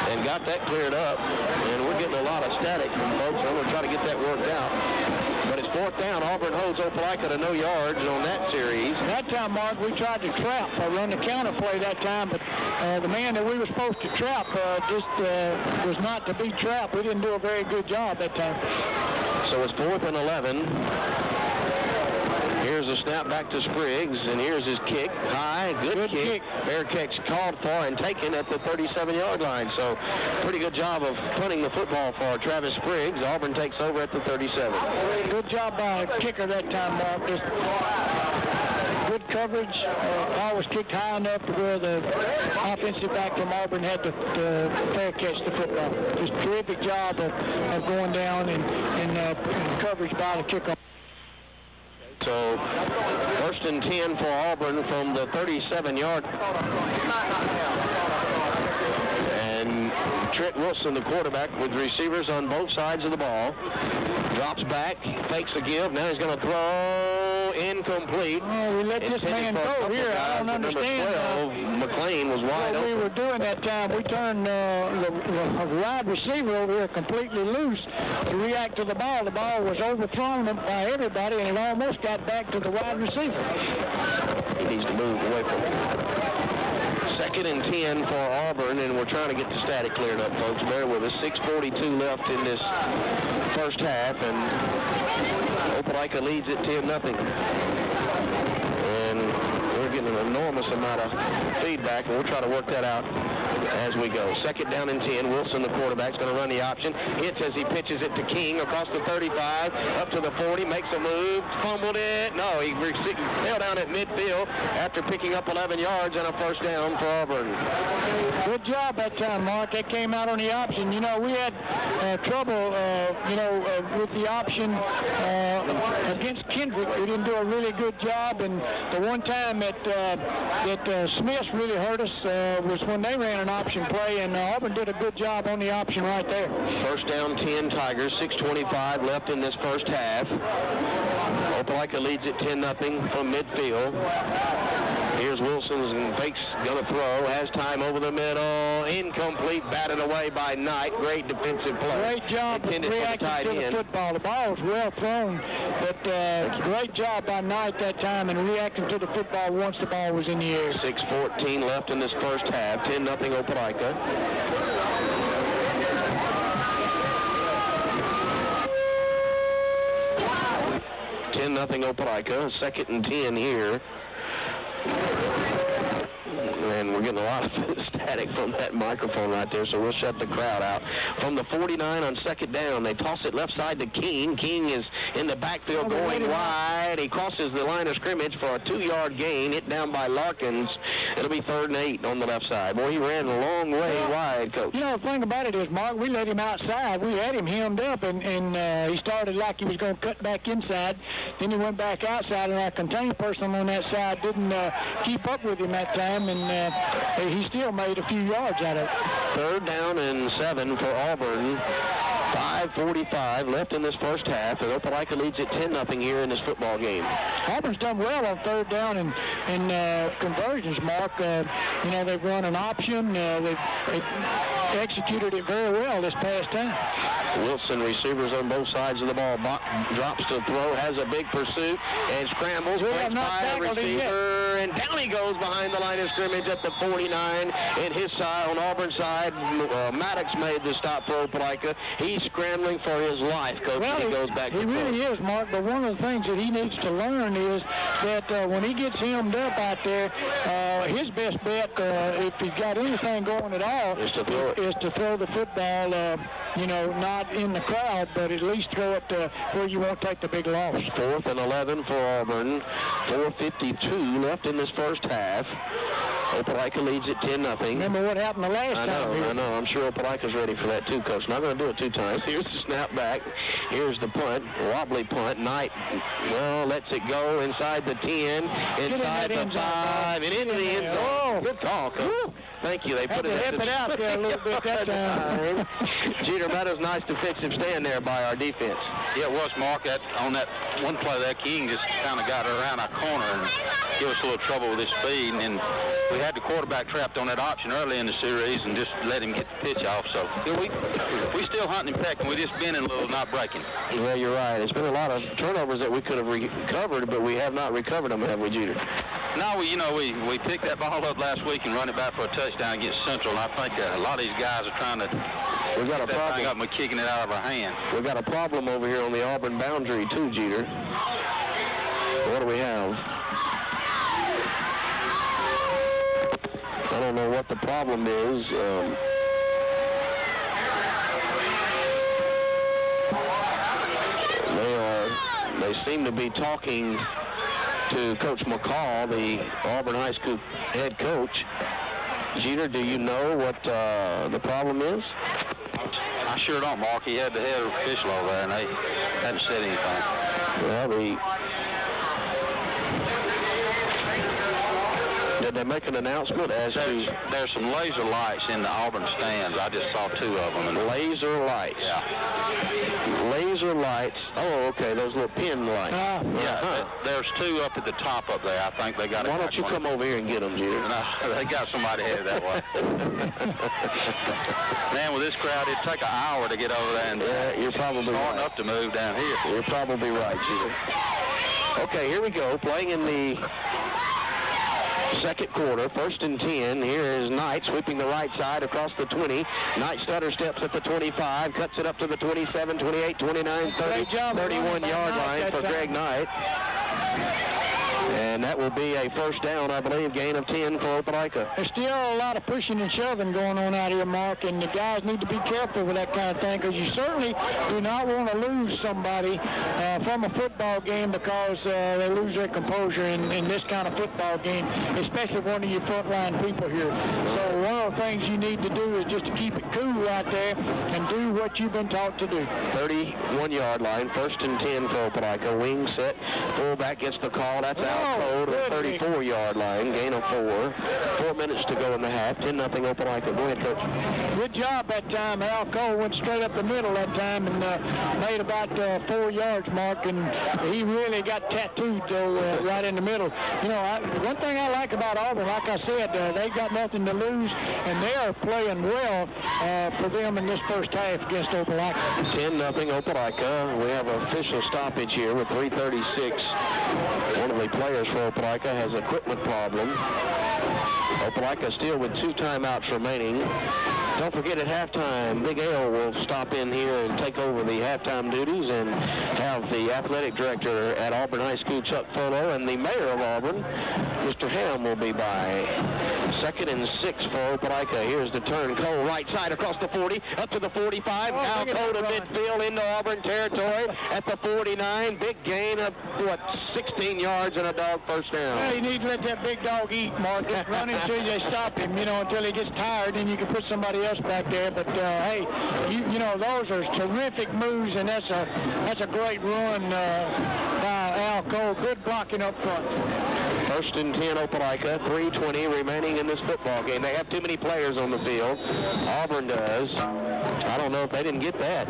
and got that cleared up. And we're getting a lot of static from folks. I'm going to try to get that worked out. But it's fourth down. Auburn holds Opelika to no yards on that series. That time, Mark, we tried to trap, run the counter play that time, but the man that we were supposed to trap just was not to be trapped. We didn't do a very good job that time. So it's 4th and 11. Here's a snap back to Spriggs, and here's his kick. High, good kick. Bearcats called for and taken at the 37-yard line. So pretty good job of punting the football for Travis Spriggs. Auburn takes over at the 37. Good job by kicker that time, Mark. Just good coverage. Ball was kicked high enough to where the offensive back from Auburn had to fair catch the football. Just terrific job of going down and coverage by the kicker. So, 1st and 10 for Auburn from the 37-yard. And Trent Wilson, the quarterback, with receivers on both sides of the ball. Drops back, fakes the give. Now he's going to throw incomplete. Oh, we let this man go here. I don't understand. Number 12, McLean was wide open. We were doing that time. We turned the wide receiver over here completely loose to react to the ball. The ball was overthrown by everybody, and it almost got back to the wide receiver. He needs to move away from it. 2nd and 10 for Auburn, and we're trying to get the static cleared up, folks. Bear with us. 6:42 left in this first half, and Opelika leads it 10-0. And we're getting an enormous amount of feedback, and we'll try to work that out as we go. 2nd down and 10. Wilson, the quarterback, is going to run the option. Hits as he pitches it to King across the 35, up to the 40, makes a move, fumbled it. No, he fell down at midfield after picking up 11 yards and a first down for Auburn. Good job that time, Mark. That came out on the option. You know, we had trouble, with the option against Kendrick. We didn't do a really good job, and the one time that Smith really hurt us was when they ran an option play, and Auburn did a good job on the option right there. First down, 10 Tigers, 6:25 left in this first half. Opelika leads it 10-0 from midfield. Here's Wilson's and fakes, gonna throw, has time over the middle, incomplete, batted away by Knight. Great defensive play. Great job of reacting to the football. The ball was well thrown, but great job by Knight that time and reacting to the football once the ball was in the air. 6:14 left in this first half, 10-0 Opelika. Opelika, 2nd and 10 here. And we're getting a lot of static from that microphone right there, so we'll shut the crowd out. From the 49 on 2nd down, they toss it left side to King. King is in the backfield going wide. He crosses the line of scrimmage for a 2-yard gain, hit down by Larkins. It'll be 3rd and 8 on the left side. Boy, he ran a long way wide, Coach. You know, the thing about it is, Mark, we let him outside. We had him hemmed up, and he started like he was going to cut back inside. Then he went back outside, and our contained person on that side didn't keep up with him that time, and he still made a few yards out of it. 3rd down and 7 for Auburn. 5:45 left in this first half, and Opelika leads it 10-0 here in this football game. Auburn's done well on 3rd down and conversions, Mark. You know, they've run an option. They've executed it very well this past time. Wilson, receivers on both sides of the ball, drops to throw, has a big pursuit, and scrambles, breaks by a receiver, and down he goes behind the line of scrimmage at the 49. And his side, on Auburn's side, Maddox made the stop for Opelika. He's scrambling for his life, Coach, well, and he goes back to He really is, Mark, but one of the things that he needs to learn is that when he gets hemmed up out there, his best bet, if he's got anything going at all, is to throw the football, not in the crowd, but at least throw it where you won't take the big loss. 4th and 11 for Auburn. 4:52 left in this first half. Opelika leads it 10-0. Remember what happened the last time? I know. I'm sure Opelika's ready for that too, Coach. Not going to do it 2 times. Here's the snap back. Here's the punt. Wobbly punt. Knight, lets it go inside the 10, inside the 5, and into the end zone. Good call, Coach. Thank you. They put it help it out there a little bit that time. Jeter, that was nice defensive stand there by our defense. Yeah, it was, Mark. On that one play there, King just kind of got around our corner and gave us a little trouble with his speed. And we had the quarterback trapped on that option early in the series and just let him get the pitch off. So yeah, we still hunting and pecking. We just bending a little, not breaking. Well, you're right. It's been a lot of turnovers that we could have recovered, but we have not recovered them, have we, Jeter? No, we picked that ball up last week and run it back for a touchdown against Central. And I think a lot of these guys are trying to We've got a problem. Thing up and we're kicking it out of our hand. We've got a problem over here on the Auburn boundary too, Jeter. What do we have? I don't know what the problem is. They seem to be talking to Coach McCall, the Auburn High School head coach. Jeter, do you know what the problem is? I sure don't, Mark. He had the head official over there, and they hadn't said anything. Well, did they make an announcement as to... There's some laser lights in the Auburn stands. I just saw 2 of them. And laser lights? Yeah. Laser lights. Oh, okay, those little pin lights. Yeah, there's 2 up at the top up there. I think they got. Why don't you come over here and get them, Jeter? No, they got somebody headed that way. Man, with this crowd, it'd take an hour to get over there. And you're probably hard right. enough to move down here. You're probably right, Jeter. Okay, here we go. Playing in the second quarter, 1st and 10. Here is Knight sweeping the right side across the 20. Knight stutter steps at the 25, cuts it up to the 27, 28, 29, 30, 31-yard line for Greg Knight. And that will be a first down, I believe, gain of 10 for Opelika. There's still a lot of pushing and shoving going on out here, Mark, and the guys need to be careful with that kind of thing, because you certainly do not want to lose somebody from a football game because they lose their composure in this kind of football game, especially one of your frontline people here. So one of the things you need to do is just to keep it cool out there and do what you've been taught to do. 31-yard line, 1st and 10 for Opelika. Wing set, fullback gets the call. That's out cold at the 34-yard line, gain of 4. 4 minutes to go in the half. 10-0 Opelika. Go ahead, Coach. Good job that time. Al Cole went straight up the middle that time and made about 4 yards, Mark, and he really got tattooed, though, right in the middle. You know, one thing I like about Auburn, like I said, they got nothing to lose, and they are playing well for them in this first half against Opelika. 10-0 Opelika. We have an official stoppage here with 3:36. One of the players for Opelika has an equipment problem. Opelika still with 2 timeouts remaining. Don't forget at halftime, Big Al will stop in here and take over the halftime duties and have the athletic director at Auburn High School, Chuck Folo, and the mayor of Auburn, Mr. Ham, will be by. 2nd and 6 for Opelika. Here's the turn. Cole right side across the 40, up to the 45. Now Cole to midfield into Auburn territory at the 49. Big gain of, 16 yards and a dog first down. Well, you need to let that big dog eat, Mark. Just run until they stop him, until he gets tired, and you can put somebody else back there. But, hey, those are terrific moves, and that's a great run by Al Cole. Good blocking up front. 1st and 10 Opelika, 3:20 remaining in this football game. They have too many players on the field. Auburn does. I don't know if they didn't get that.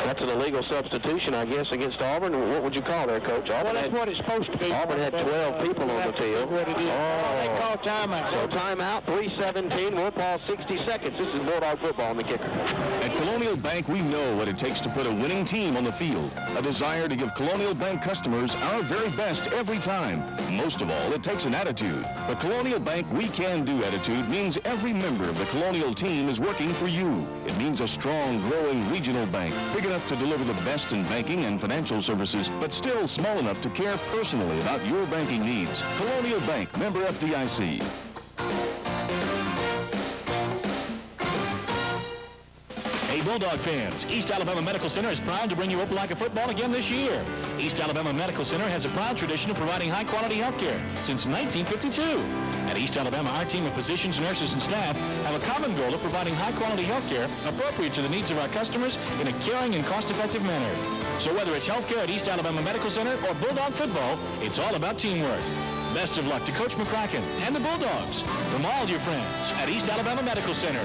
That's an illegal substitution, I guess, against Auburn. What would you call that, Coach? Auburn that's what it's supposed to be. Auburn had 12 people on the field. What it is. They call timeout. So timeout, 3:17. We'll pause 60 seconds. This is Bulldog football on the kicker. At Colonial Bank, we know what it takes to put a winning team on the field. A desire to give Colonial Bank customers our very best every time. Most of all, it takes an attitude. The Colonial Bank We Can Do attitude means every member of the Colonial team is working for you. It means a strong, growing regional bank, big enough to deliver the best in banking and financial services, but still small enough to care personally about your banking needs. Colonial Bank, member FDIC. Hey, Bulldog fans, East Alabama Medical Center is proud to bring you Opelika football again this year. East Alabama Medical Center has a proud tradition of providing high-quality health care since 1952. At East Alabama, our team of physicians, nurses, and staff have a common goal of providing high-quality health care appropriate to the needs of our customers in a caring and cost-effective manner. So whether it's health care at East Alabama Medical Center or Bulldog football, it's all about teamwork. Best of luck to Coach McCracken and the Bulldogs from all your friends at East Alabama Medical Center.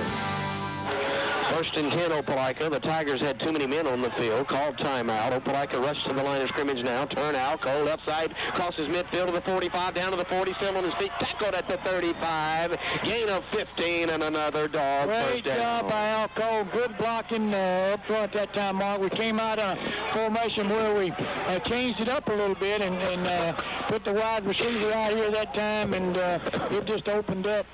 First and 10, Opelika. The Tigers had too many men on the field. Called timeout. Opelika rushed to the line of scrimmage now. Turn out. Cole left side. Crosses midfield to the 45. Down to the 40. Still on his feet. Tackled at the 35. Gain of 15 and another dog. Great job by Al Cole. Good blocking up front that time, Mark. We came out of formation where we changed it up a little bit and put the wide receiver out here that time, and it just opened up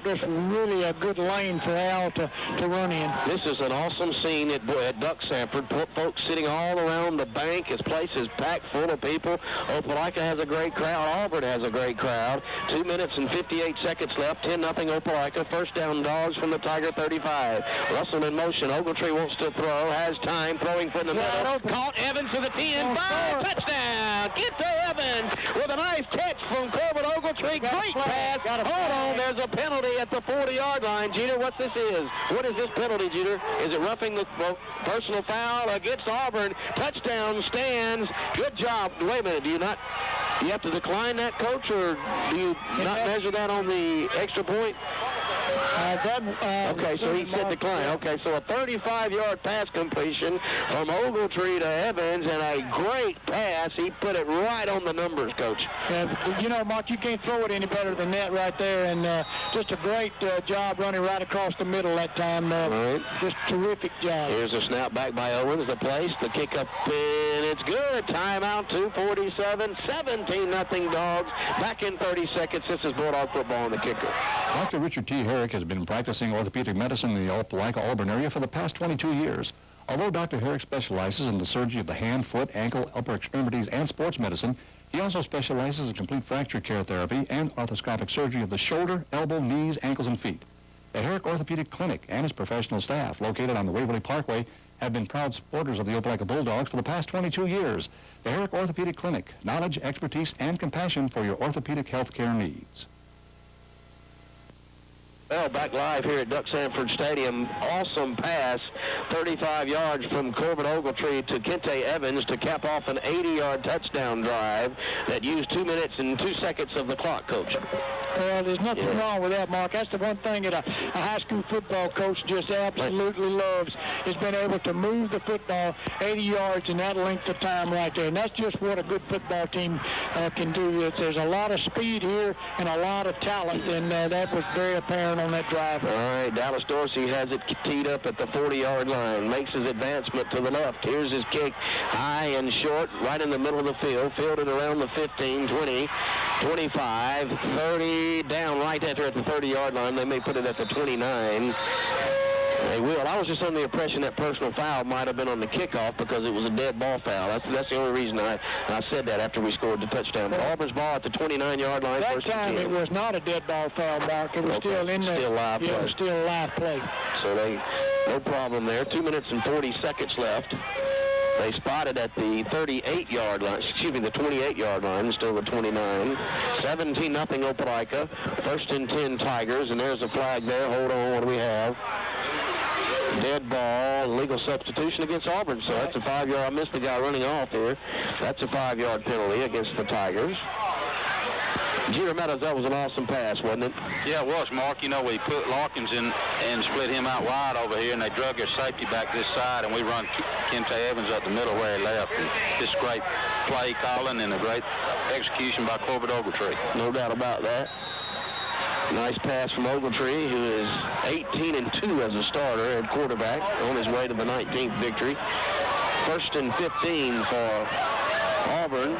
just really a good lane for Al to run in. This is an awesome scene at Duck Sanford. Folks sitting all around the bank. His place is packed full of people. Opelika has a great crowd. Auburn has a great crowd. 2 minutes and 58 seconds left. 10-0 Opelika. First down, Dogs from the Tiger 35. Russell in motion. Ogletree wants to throw. Has time. Throwing from the middle. Caught Evans for the 10. Touchdown. Get to Evans with a nice catch from Corbin Ogletree. Great pass. Hold on. There's a penalty at the 40-yard line. Jeter, what this is? What is this penalty, Jeter? Is it roughing the personal foul against Auburn? Touchdown stands. Good job. Wait a minute. Do you have to decline that, Coach, or do you not measure that on the extra point? Okay, so he said decline. Okay, so a 35-yard pass completion from Ogletree to Evans, and a great pass. He put it right on the numbers, Coach. You know, Mark, you can't throw it any better than that right there, and just a great job running right across the middle that time. Right. Just terrific job. Here's a snap back by Owens, the place, the kick up, and it's good. Timeout, 2:47, 17-0 Dogs. Back in 30 seconds. This is Bulldog football on the kicker. Dr. Richard T. Herrick has been practicing orthopedic medicine in the Opelika, Auburn area for the past 22 years. Although Dr. Herrick specializes in the surgery of the hand, foot, ankle, upper extremities, and sports medicine, he also specializes in complete fracture care therapy and arthroscopic surgery of the shoulder, elbow, knees, ankles, and feet. The Herrick Orthopedic Clinic and his professional staff, located on the Waverly Parkway, have been proud supporters of the Opelika Bulldogs for the past 22 years. The Herrick Orthopedic Clinic, knowledge, expertise, and compassion for your orthopedic health care needs. Well, back live here at Duck Sanford Stadium. Awesome pass, 35 yards from Corbin Ogletree to Kente Evans to cap off an 80-yard touchdown drive that used 2 minutes and 2 seconds of the clock, Coach. Well, there's nothing wrong with that, Mark. That's the one thing that a high school football coach just absolutely loves, is being able to move the football 80 yards in that length of time right there. And that's just what a good football team can do. There's a lot of speed here and a lot of talent, and that was very apparent on that drive. All right, Dallas Dorsey has it teed up at the 40-yard line, makes his advancement to the left. Here's his kick, high and short, right in the middle of the field, fielded around the 15, 20, 25, 30, down right at the 30-yard line. They may put it at the 29. They will. I was just under the impression that personal foul might have been on the kickoff because it was a dead ball foul. That's the only reason I said that after we scored the touchdown. But Auburn's ball at the 29-yard line. That time it was not a dead ball foul, Mark. It was still in there. Still live play. It was still a live play. So no problem there. 2 minutes and 40 seconds left. They spotted at the 38-yard line, the 28-yard line, still the 29. 17-0 Opelika. First and 10 Tigers, and there's a flag there. Hold on, what do we have? Dead ball, legal substitution against Auburn. So that's a 5-yard. I missed the guy running off here. That's a 5-yard penalty against the Tigers. Jeter Meadows, that was an awesome pass, wasn't it? Yeah, it was, Mark. You know, we put Larkins in and split him out wide over here, and they drug their safety back this side, and we run Kente Evans up the middle where he left. And just great play calling and a great execution by Corbin Ogletree. No doubt about that. Nice pass from Ogletree, who is 18-2 as a starter at quarterback, on his way to the 19th victory. First and 15 for Auburn.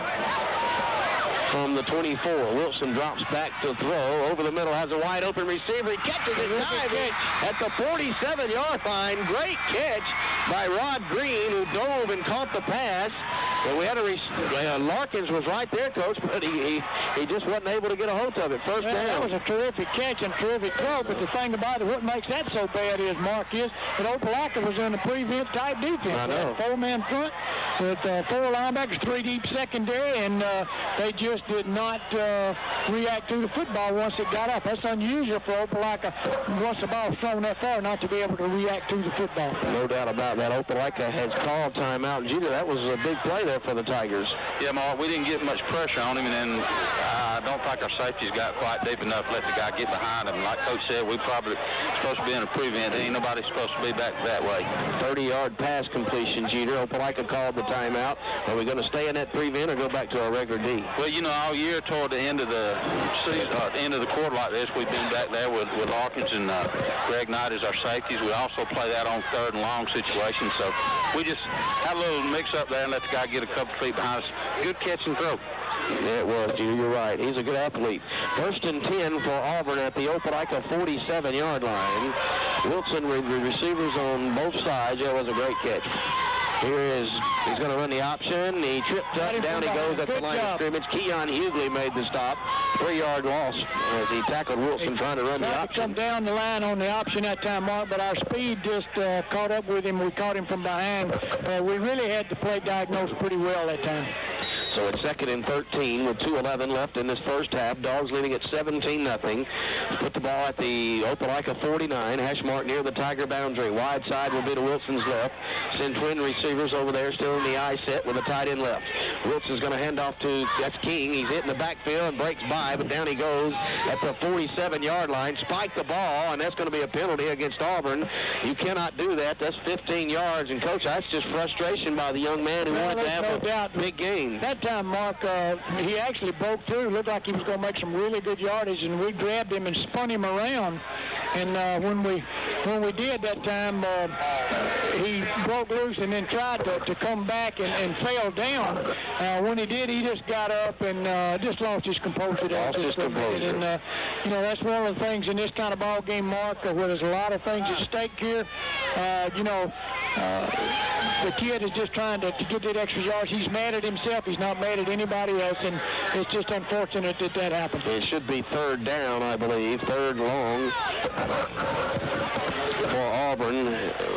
From the 24, Wilson drops back to throw. Over the middle, has a wide open receiver. He catches it diving at the 47-yard line. Great catch by Rod Green, who dove and caught the pass. And we had Larkins was right there, Coach, but he just wasn't able to get a hold of it. First down. That was a terrific catch and terrific throw, but the thing about it, what makes that so bad is, Mark, is that Opelika was in a prevent type defense. I know. 4-man front with 4 linebackers, 3 deep secondary, and they just did not react to the football once it got up. That's unusual for Opelika, once the ball was thrown that far, not to be able to react to the football. No doubt about that. Opelika has called timeout. And Jeter, that was a big play there for the Tigers. Yeah, Mark, we didn't get much pressure on him, and then don't think our safeties got quite deep enough to let the guy get behind him. Like Coach said, we probably supposed to be in a prevent. Ain't nobody supposed to be back that way. 30-yard pass completion, Jeter. Opelika called the timeout. Are we going to stay in that prevent or go back to our regular D? Well, you know, all year toward the end of the season, end of the quarter like this, we've been back there with Larkins and Greg Knight as our safeties. We also play that on third and long situations. So we just had a little mix-up there and let the guy get a couple feet behind us. Good catch and throw. Yeah, it was, Jeter. You're right. He's a good athlete. 1st and 10 for Auburn at the Opelika 47-yard line. Wilson with the receivers on both sides. That was a great catch. He's going to run the option. He tripped up. Down he goes at the line of scrimmage. Keon Hughley made the stop. 3-yard loss as he tackled Wilson trying to run the option. Come down the line on the option that time, Mark, but our speed just caught up with him. We caught him from behind. We really had the play diagnosed pretty well that time. So it's 2nd and 13 with 2:11 left in this first half. Dogs leading at 17-0. Put the ball at the Opelika 49. Hash mark near the Tiger boundary. Wide side will be to Wilson's left. Send twin receivers over there still in the I set with a tight end left. Wilson's going to hand off to, that's King. He's hitting the backfield and breaks by, but down he goes at the 47-yard line. Spike the ball, and that's going to be a penalty against Auburn. You cannot do that. That's 15 yards. And, Coach, that's just frustration by the young man who wanted to have a big gain. That time, Mark, he actually broke through. Looked like he was going to make some really good yardage, and we grabbed him and spun him around. And when we did that time, he broke loose and then tried to come back and fell down. When he did, he just got up and just lost his composure. Lost his composure. And, you know, that's one of the things in this kind of ball game, Mark, where there's a lot of things at stake here. You know, the kid is just trying to get that extra yards. He's mad at himself. He's not mad at anybody else, and it's just unfortunate that happened. It should be 3rd down, I believe, 3rd long for Auburn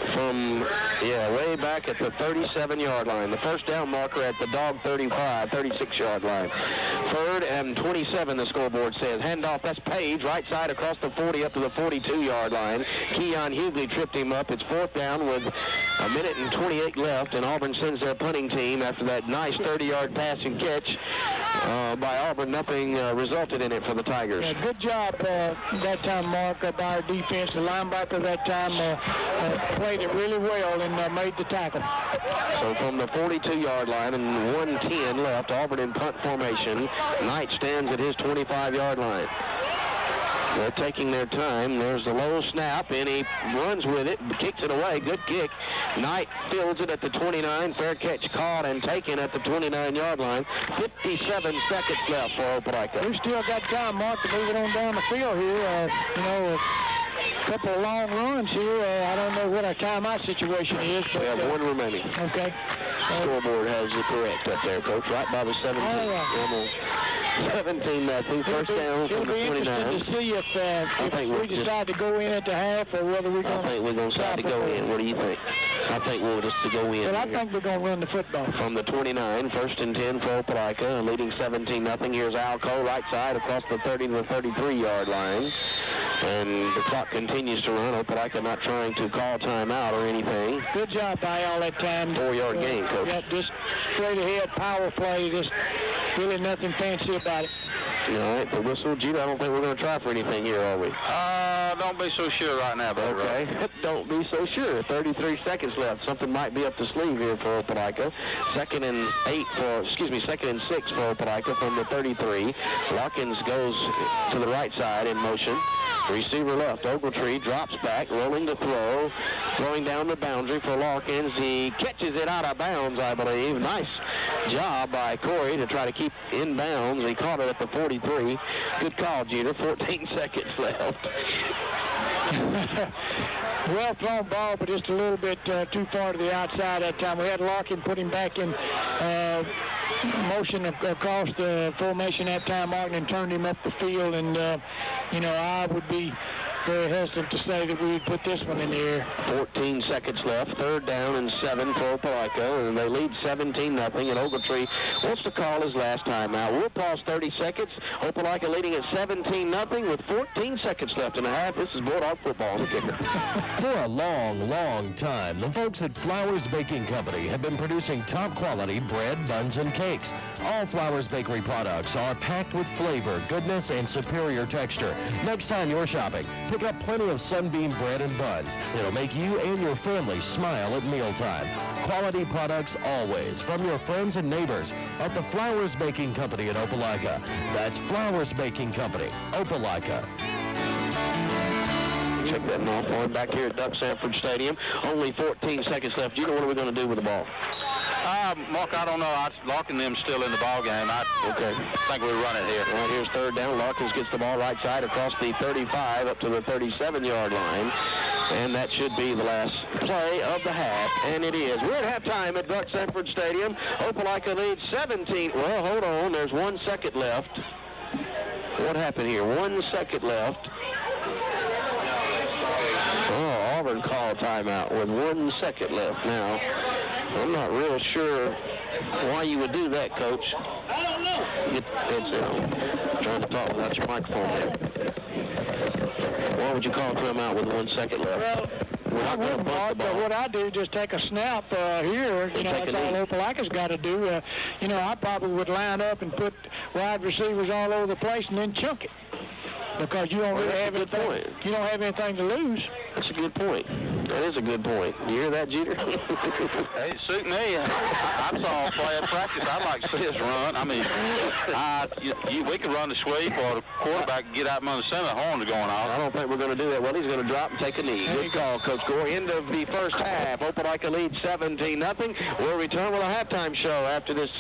from, way back at the 37-yard line. The first down marker at the dog 36-yard line. 3rd and 27, the scoreboard says. Handoff, that's Page, right side across the 40 up to the 42-yard line. Keon Hughley tripped him up. It's 4th down with a minute and 28 left, and Auburn sends their punting team after that nice 30-yard pass and catch by Auburn. Nothing resulted in it for the Tigers. Yeah, good job that time, Mark, by our defense. The linebacker that time played it really well and made the tackle. So from the 42-yard line and 1:10 left, Auburn in punt formation. Knight stands at his 25-yard line. They're taking their time. There's the low snap, and he runs with it, kicks it away. Good kick. Knight fields it at the 29. Fair catch caught and taken at the 29-yard line. 57 seconds left for Opelika. We've still got time, Mark, to move it on down the field here. You know, a couple of long runs here. I don't know what our timeout situation is. But, we have one remaining. Okay. Scoreboard has it correct up there, Coach. Right by the 17. Almost 17-0. First down from the 29. It'll be interesting to see if we decide to go in at the half or whether we're going to... I think we're going to decide to go in. What do you think? I think we'll just go in. Well, I think we're going to run the football. From the 29, 1st and 10 for Opelika, leading 17-0. Here's Alco, right side across the 30 to the 33-yard line. And the clock continues to run. Opelika not trying to call timeout or anything. Good job by all that time. 4-yard gain, Coach. Yeah, just straight ahead, power play. Just really nothing fancy about it. All right, the whistle. Jeter, I don't think we're going to try for anything here, are we? Don't be so sure right now, though. Okay, don't be so sure. 33 seconds left. Something might be up the sleeve here for Opelika. 2nd and 6 for Opelika from the 33. Larkins goes to the right side in motion. Receiver left. Ogletree drops back, rolling the throw. Throwing down the boundary for Larkins. He catches it out of bounds, I believe. Nice job by Corey to try to keep in bounds. He caught it at the 43. Good call, Jeter. 14 seconds left. Well thrown ball, but just a little bit too far to the outside that time. We had Larkin put him back in motion across the formation that time, Martin, and turned him up the field. And, you know, I would be very hesitant to say that we put this one in the air. 14 seconds left. 3rd down and 7 for Opelika, and they lead 17-0. And Ogletree wants to call his last timeout. We'll pause 30 seconds. Opelika leading at 17-0 with 14 seconds left in the half. This is Bulldog football on the kicker. For a long, long time, the folks at Flowers Baking Company have been producing top-quality bread, buns, and cakes. All Flowers Bakery products are packed with flavor, goodness, and superior texture. Next time you're shopping, pick up plenty of Sunbeam bread and buns. It'll make you and your family smile at mealtime. Quality products always from your friends and neighbors at the Flowers Baking Company in Opelika. That's Flowers Baking Company, Opelika. Check that off on back here at Duck Sanford Stadium. Only 14 seconds left. Gino, what are we going to do with the ball? Mark, I don't know. Larkin them still in the ball game. I think we run it here. Well, here's 3rd down. Larkins gets the ball right side across the 35 up to the 37-yard line. And that should be the last play of the half, and it is. We're at halftime at Duck Sanford Stadium. Opelika leads 17. Well, hold on. There's 1 second left. What happened here? 1 second left. Oh, Auburn called timeout with 1 second left. Now, I'm not real sure why you would do that, Coach. I don't know. Get the heads down. Trying to talk without your microphone there. Why would you call timeout with 1 second left? Well, I wouldn't, Mark, but what I do is just take a snap here. You know, that's all Opelika's got to do. You know, I probably would line up and put wide receivers all over the place and then chunk it. Because you don't really have anything. You don't have anything to lose. That's a good point. That is a good point. You hear that, Jeter? Hey, suit me. I saw a play at practice. I'd like to see us run. I mean, we can run the sweep, or the quarterback can get out from under center. The horns are going off. I don't think we're going to do that. Well, he's going to drop and take a knee. Good call, Coach Gore. End of the first half. Opelika leads 17-0. We'll return with a halftime show after this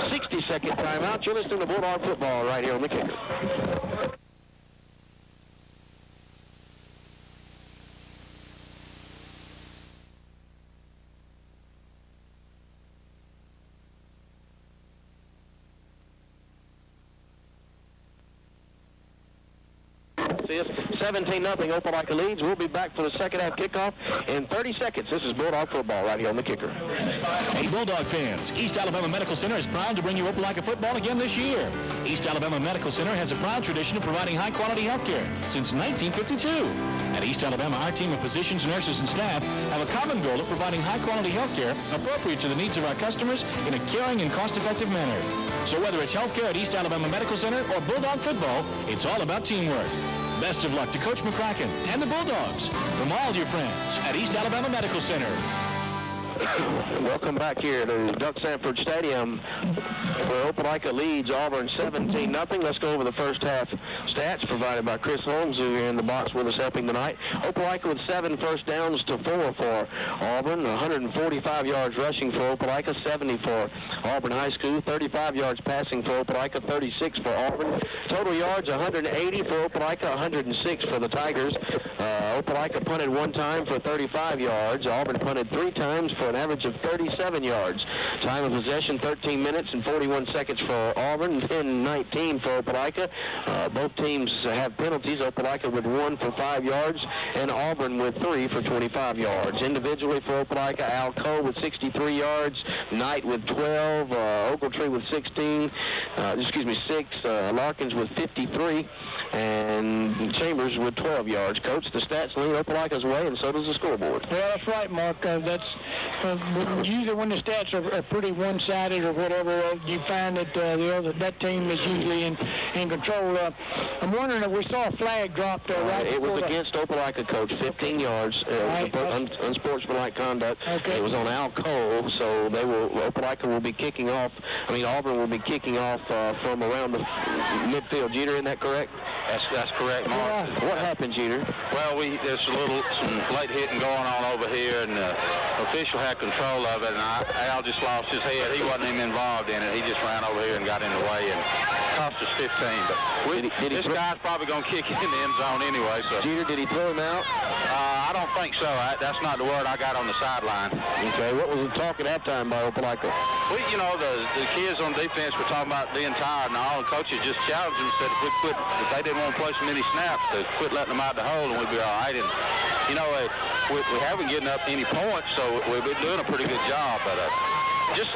60-second timeout. You're listening to Bulldog football right here on the kicker. Is 17-0. Opelika leads. We'll be back for the second half kickoff in 30 seconds. This is Bulldog football right here on the kicker. Hey, Bulldog fans, East Alabama Medical Center is proud to bring you Opelika football again this year. East Alabama Medical Center has a proud tradition of providing high-quality health care since 1952. At East Alabama, our team of physicians, nurses, and staff have a common goal of providing high-quality health care appropriate to the needs of our customers in a caring and cost-effective manner. So whether it's health care at East Alabama Medical Center or Bulldog football, it's all about teamwork. Best of luck to Coach McCracken and the Bulldogs from all your friends at East Alabama Medical Center. Welcome back here to Duck Sanford Stadium, where Opelika leads Auburn 17-0. Let's go over the first half stats provided by Chris Holmes, who is in the box with us helping tonight. Opelika with 7 first downs to 4 for Auburn, 145 yards rushing for Opelika, 70 for Auburn High School, 35 yards passing for Opelika, 36 for Auburn. Total yards, 180 for Opelika, 106 for the Tigers. Opelika punted 1 time for 35 yards. Auburn punted 3 times for an average of 37 yards. Time of possession, 13 minutes and 41 seconds for Auburn, 10-19 for Opelika. Both teams have penalties. Opelika with 1 for 5 yards and Auburn with 3 for 25 yards. Individually for Opelika, Al Coe with 63 yards, Knight with 12, Ogletree with 6, Larkins with 53, and Chambers with 12 yards. Coach, the stats lean Opelika's way, and so does the scoreboard. Well, that's right, Mark. That's usually when the stats are pretty one-sided or whatever, you find that that team is usually in control. I'm wondering if we saw a flag dropped right. It was against Opelika, Coach, 15 yards, unsportsmanlike conduct. Okay. It was on Al Coe, so Opelika will be kicking off. Auburn will be kicking off from around the midfield. Jeter, isn't that correct? That's correct, Mark. What happened, Jeter? Well, there's some late hitting going on over here, and the official had control of it, and Al just lost his head. He wasn't even involved in it. He just ran over here and got in the way and cost us 15. But this guy's probably going to kick in the end zone anyway. So. Jeter, did he throw him out? I don't think so. That's not the word I got on the sideline. Okay, what was the talk at halftime by Opelika? The kids on defense were talking about being tired and all, and coaches just challenged them and said if they didn't want to play so many snaps, to quit letting them out the hole and we'd be all right. And, we haven't given up any points, so we've been doing a pretty good job. But just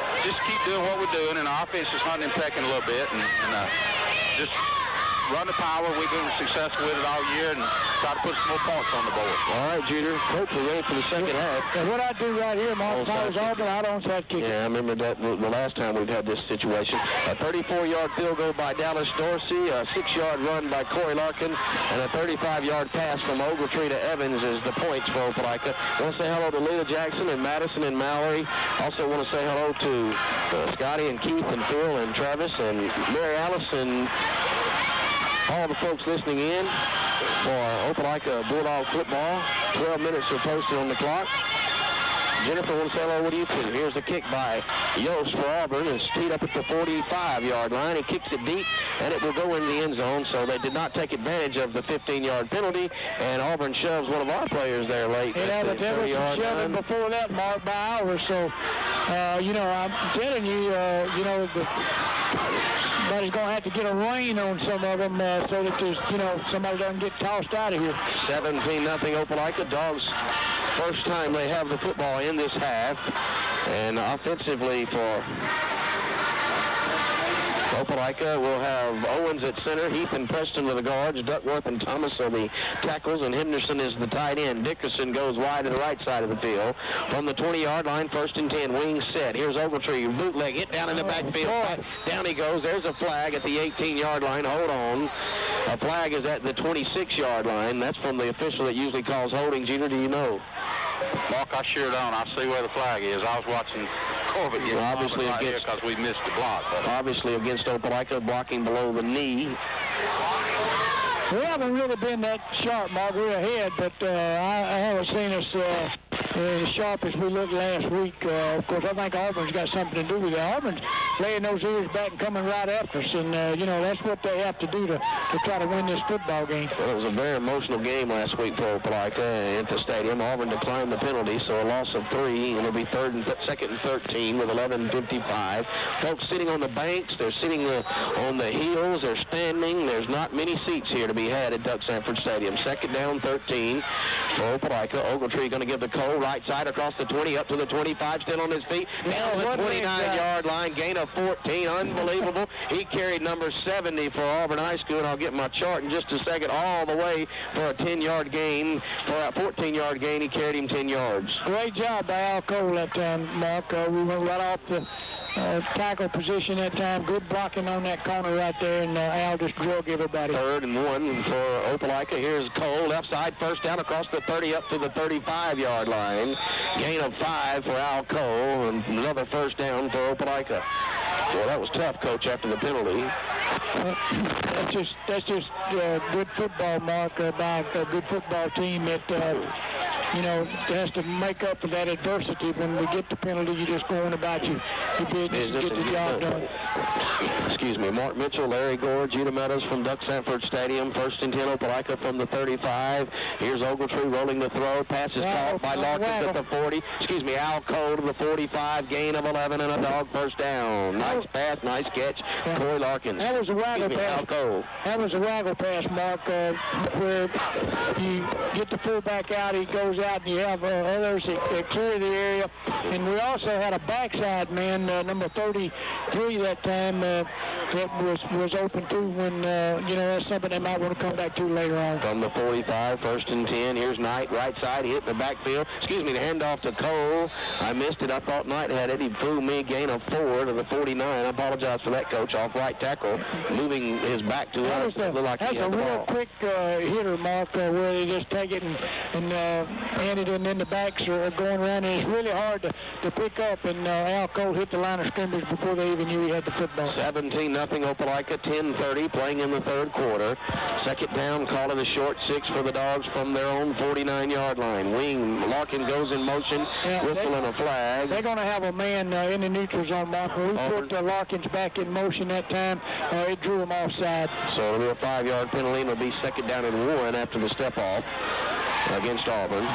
keep doing what we're doing, and our offense is hunting and pecking a little bit, and just run the power. We've been successful with it all year, and try to put some more points on the board. All right, Junior. Coach, we're ready for the second half. And what I do right here, Mark, if I was Auburn, I'd onside kick. Yeah, I remember that the last time we've had this situation. A 34-yard field goal by Dallas Dorsey, a 6-yard run by Corey Larkin, and a 35-yard pass from Ogletree to Evans is the points for Opelika. I want to say hello to Lita Jackson and Madison and Mallory. Also want to say hello to Scotty and Keith and Phil and Travis and Mary Alice and all the folks listening in for Opelika Bulldog football. 12 minutes are posted on the clock. Jennifer wants to say hello to you too. Here's the kick by Yost for Auburn. It's teed up at the 45-yard line. He kicks it deep, and it will go in the end zone. So they did not take advantage of the 15-yard penalty, and Auburn shoves one of our players there late. Yeah, but there was some shoving before that, Mark, by ours. So, I'm telling you, somebody's going to have to get a rein on some of them so that there's, somebody doesn't get tossed out of here. 17-0 Opelika. Dogs, first time they have the football in this half. And offensively for Opelika, we'll have Owens at center, Heath and Preston are the guards, Duckworth and Thomas are the tackles, and Henderson is the tight end. Dickerson goes wide to the right side of the field. From the 20-yard line, 1st and 10, wings set. Here's Ogletree, bootleg, hit down in the backfield. Down he goes. There's a flag at the 18-yard line. Hold on. A flag is at the 26-yard line. That's from the official that usually calls holding. Jeter, do you know? Mark, I sure don't. I see where the flag is. I was watching Corbett get obviously against because we missed the block. But obviously against Opelika, blocking below the knee. We haven't really been that sharp, Mark. We're ahead, but I haven't seen us as sharp as we looked last week. Of course, I think Auburn's got something to do with it. Auburn's laying those ears back and coming right after us, and, that's what they have to do to try to win this football game. Well, it was a very emotional game last week for Opelika at the stadium. Auburn declined the penalty, so a loss of 3, and it'll be 2nd and 13 with 11:55. Folks sitting on the banks, they're sitting on the heels, they're standing. There's not many seats here to be had at Doug Sanford Stadium. 2nd down, 13 for Opelika. Ogletree going to give the Cole right side across the 20 up to the 25, still on his feet. Down the 29-yard line, gain of 14. Unbelievable. He carried number 70 for Auburn High School, and I'll get my chart in just a second, all the way for a 10-yard gain. For a 14-yard gain, he carried him 10 yards. Great job by Al Cole that time, Mark. We went right off the tackle position that time. Good blocking on that corner right there, and Al just drug everybody. 3rd and 1 for Opelika. Here's Cole, left side, 1st down across the 30 up to the 35-yard line. Gain of 5 for Al Cole, and another 1st down for Opelika. Well, that was tough, Coach, after the penalty. That's just good football, Mark, by a good football team that has to make up for that adversity. When we get the penalty, you just go on about your business, get the job done. Excuse me. Mark Mitchell, Larry Gore, Judah Meadows from Duck Sanford Stadium. 1st and 10, Opelika from the 35. Here's Ogletree rolling the throw. Pass is caught by Larkin at the 40. Al Cole to the 45. Gain of 11 and a dog 1st down. Nice pass, nice catch. Corey Larkin. That was a waggle pass. Al Cole. That was a waggle pass, Mark, where you get the fullback out, he goes out, and you have others that clear the area. And we also had a backside man, number 33 that time, that was open too when, that's something they might want to come back to later on. From the 45, 1st and 10. Here's Knight, right side, hit the backfield. The handoff to Cole. I missed it. I thought Knight had it. He fooled me. Gain of 4 to the 49. I apologize for that, Coach. Off right tackle, moving his back to us. That's a real quick hitter, Mark, where they just take it and hand it, and then the backs are going around, and it's really hard to pick up, and Al Cole hit the line of scrimmage before they even knew he had the football. 17-0 Opelika, 10:30 playing in the 3rd quarter. 2nd down, calling a short 6 for the Dogs from their own 49-yard line. Larkin goes in motion, whistle and a flag. They're going to have a man in the neutral zone, Mark. When we put Larkins back in motion that time, it drew him offside. So it'll be a 5-yard penalty, and it'll be 2nd down and 1 after the step off against Auburn.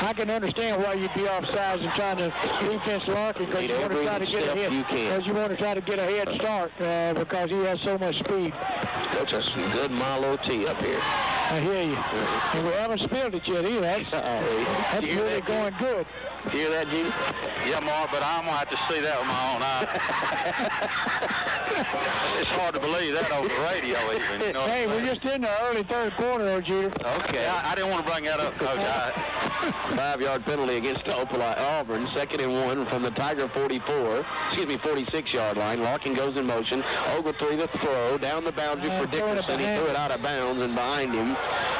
I can understand why you'd be offsides and trying to defense Larkin because you want to try to get ahead. Because you want to try to get a head start because he has so much speed. Coach, that's some good Milo tea up here. I hear you. And we haven't spilled it yet either. That's really going good. You hear that, Gene? Yeah, Mark, but I'm going to have to see that with my own eyes. It's hard to believe that over the radio even. You know hey, we're just in the early third quarter, Jeter. Okay, I didn't want to bring that up, Coach. 5-yard penalty against Auburn. 2nd and 1 from the Tiger 46-yard line. Larkin goes in motion. Ogletree the throw down the boundary for Dickerson. He threw it out of bounds and behind him.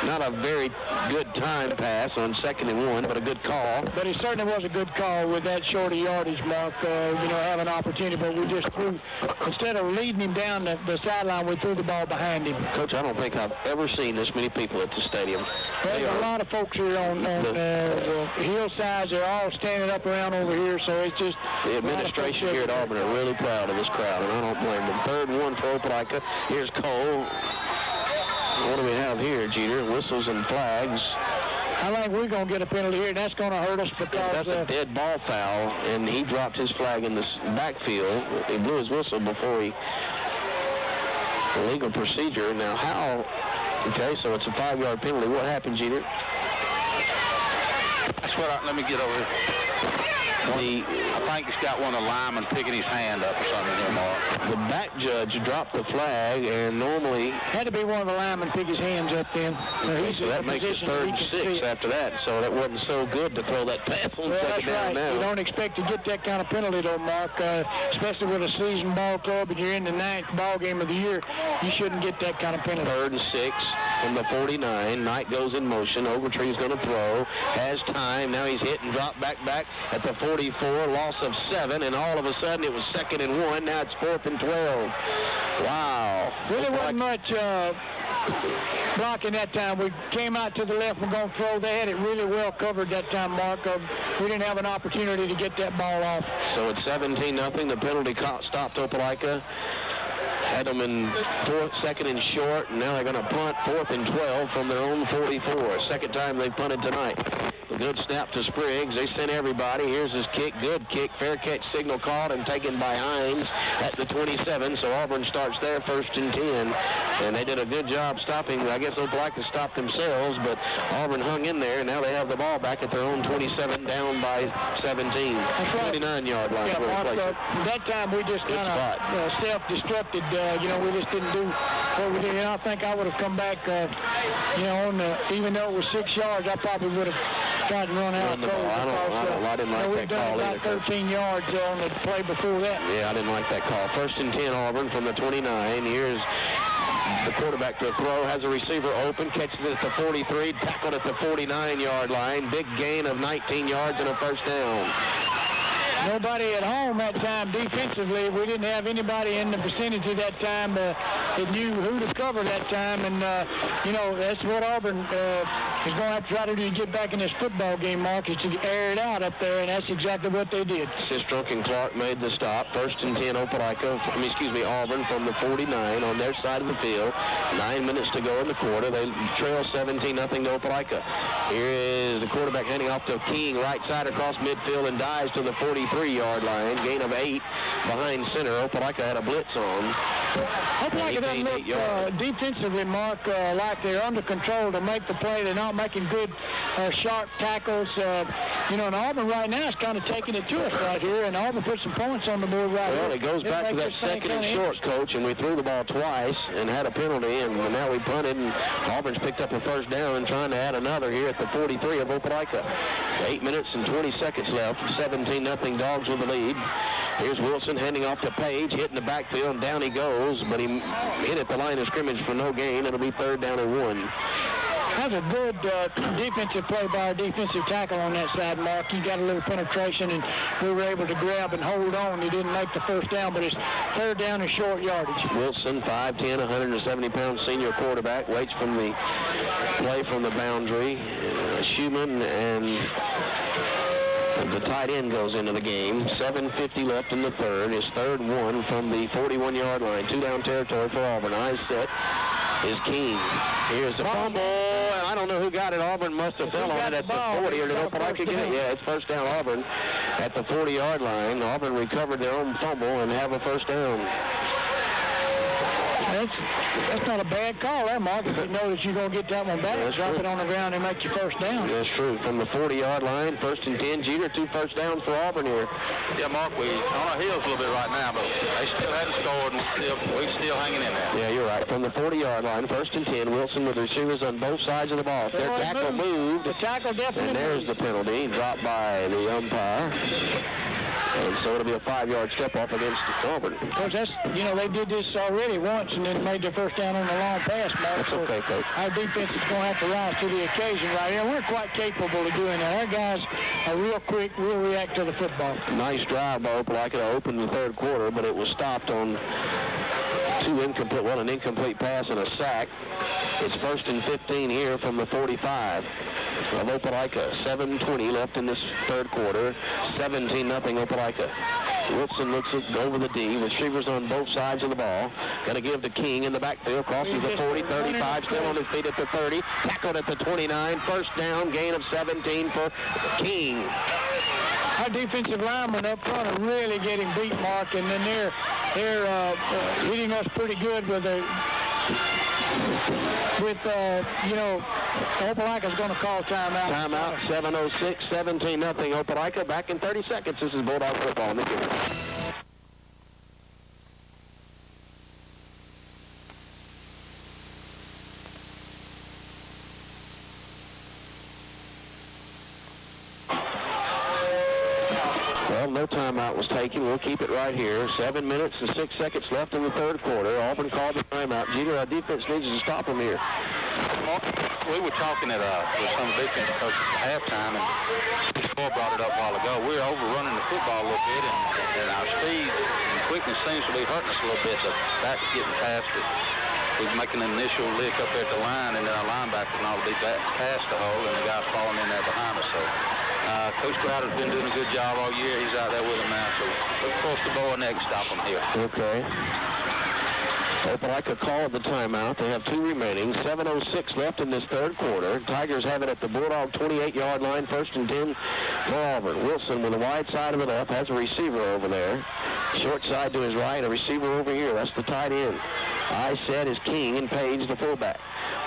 Not a very good time pass on 2nd and 1, but a good call. But it certainly was a good call with that shorter yardage, Mark. Have an opportunity, but we just threw, instead of leading him down the sideline, we threw the ball behind him. Coach, I don't think I've ever seen this many people at the stadium. There's a lot of folks here on the hillsides. They're all standing up around over here, so it's just... The administration here at Auburn are really proud of this crowd, and I don't blame them. 3rd and 1 for Opelika. Here's Cole. What do we have here, Jeter? Whistles and flags. I think we're going to get a penalty here, and that's going to hurt us because... That's a dead ball foul, and he dropped his flag in the backfield. He blew his whistle before he... Illegal procedure. Now, how... Okay, so it's a 5-yard penalty. What happened, Jeter? That's what let me get over here. I think he's got one of the linemen picking his hand up or something here, Mark. The back judge dropped the flag, and normally... Had to be one of the linemen pick his hands up then. So that makes it 3rd and 6 after that, so that wasn't so good to throw that pass on 2nd down now. You don't expect to get that kind of penalty, though, Mark, especially with a seasoned ball club and you're in the 9th ball game of the year. You shouldn't get that kind of penalty. 3rd and 6 from the 49. Knight goes in motion. Ogletree's going to throw. Has time. Now he's hit and dropped back at the 44. Loss of 7, and all of a sudden it was 2nd and 1. Now it's 4th and 12. Wow. Really wasn't much blocking that time. We came out to the left. We're going to throw. They had it really well covered that time, Mark. We didn't have an opportunity to get that ball off. So it's 17-0. The penalty stopped Opelika. Had them in 2nd and short, and now they're going to punt 4th and 12 from their own 44. Second time they've punted tonight. A good snap to Spriggs. They sent everybody. Here's his kick. Good kick. Fair catch signal called and taken by Hines at the 27. So Auburn starts there 1st and 10. And they did a good job stopping. I guess Opelika stopped themselves, but Auburn hung in there. Now they have the ball back at their own 27, down by 17. 29-yard line. Yeah, Mark, that time we just kind of self-destructed. We just didn't do what we did. And I think I would have come back, even though it was 6 yards, I probably would have tried to run out. I didn't like that call either. We've done about 13 yards on the play before that. Yeah, I didn't like that call. 1st and 10 Auburn from the 29. Here's the quarterback to throw, has a receiver open, catches it at the 43, tackled at the 49-yard line. Big gain of 19 yards and a 1st down. Nobody at home that time defensively. We didn't have anybody in the vicinity that time that knew who to cover that time. And, that's what Auburn is going to have to try to do to get back in this football game, Mark, is to air it out up there, and that's exactly what they did. Sistrunk and Clark made the stop. 1st and 10 Auburn from the 49 on their side of the field. 9 minutes to go in the quarter. They trail 17-0 to Opelika. Here is the quarterback handing off to King, right side across midfield, and dives to the 43-yard line. Gain of 8 behind center. Opelika had a blitz on. Opelika doesn't look defensively, Mark, like they're under control to make the play. They're not making good, sharp tackles. And Auburn right now is kind of taking it to us right here, and Auburn put some points on the board right here. Well, it goes back to that 2nd and short, Coach, and we threw the ball twice and had a penalty, and now we punted, and Auburn's picked up a 1st down and trying to add another here at the 43 of Opelika. 8 minutes and 20 seconds left. 17-0 Dogs with the lead. Here's Wilson handing off to Page, hitting the backfield, and down he goes, but he hit at the line of scrimmage for no gain. It'll be 3rd down and 1. That was a good defensive play by our defensive tackle on that side, Mark. He got a little penetration, and we were able to grab and hold on. He didn't make the 1st down, but it's 3rd down and short yardage. Wilson, 5'10", 170-pound senior quarterback, waits from the play from the boundary. Schumann and the tight end goes into the game. 7:50 left in the 3rd. It's 3rd and 1 from the 41-yard line. 2 down territory for Auburn. Eyes set is King. Here's the fumble, and I don't know who got it. Auburn must have fell on it at the 40, or did Opelika get it? Yeah, it's first down Auburn at the 40-yard line. Auburn recovered their own fumble and have a first down. That's not a bad call there, Mark. If you know that you're going to get that one back, drop it on the ground and make your first down. That's true. From the 40-yard line, 1st and 10. Jeter, 2 first downs for Auburn here. Yeah, Mark, we're on our heels a little bit right now, but they still hadn't scored, and we're still hanging in there. Yeah, you're right. From the 40-yard line, 1st and 10. Wilson with receivers on both sides of the ball. Their tackle moved. The tackle definitely and there's the penalty, dropped by the umpire. And so it'll be a 5-yard step off against Auburn. Of course, that's, they did this already once and then made their first down on the long pass, Mark. That's okay, Coach. Our defense is going to have to rise to the occasion right here. We're quite capable of doing that. Our guys are real quick, real react to the football. Nice drive by Opelika to open the third quarter, but it was stopped on an incomplete pass and a sack. It's 1st and 15 here from the 45 of Opelika. 7:20 left in this third quarter. 17-0 Opelika. Wilson looks over the D. Receivers on both sides of the ball. Going to give to King in the backfield. Crosses the 40, 35, still on his feet at the 30. Tackled at the 29. First down, gain of 17 for King. Our defensive linemen up front are really getting beat, Mark, and then they're hitting us pretty good with Opelika's going to call timeout. Timeout, 7:06, 17-0 Opelika. Back in 30 seconds. This is Bulldog football. Well, no timeout was taken. We'll keep it right here. 7 minutes and 6 seconds left in the third quarter. Auburn called the timeout. Jeter, our defense needs to stop them here. We were talking with some defense coaches at halftime, and the score brought it up a while ago. We're overrunning the football a little bit, and our speed and quickness seems to be hurting us a little bit. The back's getting past it. We're making an initial lick up there at the line, and then our linebackers and all will be back past the hole, and the guy's falling in there behind us. So Coach Crowder's been doing a good job all year. He's out there with them now, so look close to Boa next, stop him here. Okay. Opelika called the timeout. They have 2 remaining. 7:06 left in this third quarter. Tigers have it at the Bulldog 28-yard line. 1st and 10 for Auburn. Wilson with the wide side of it up has a receiver over there. Short side to his right, a receiver over here. That's the tight end. I said is King and Page the fullback.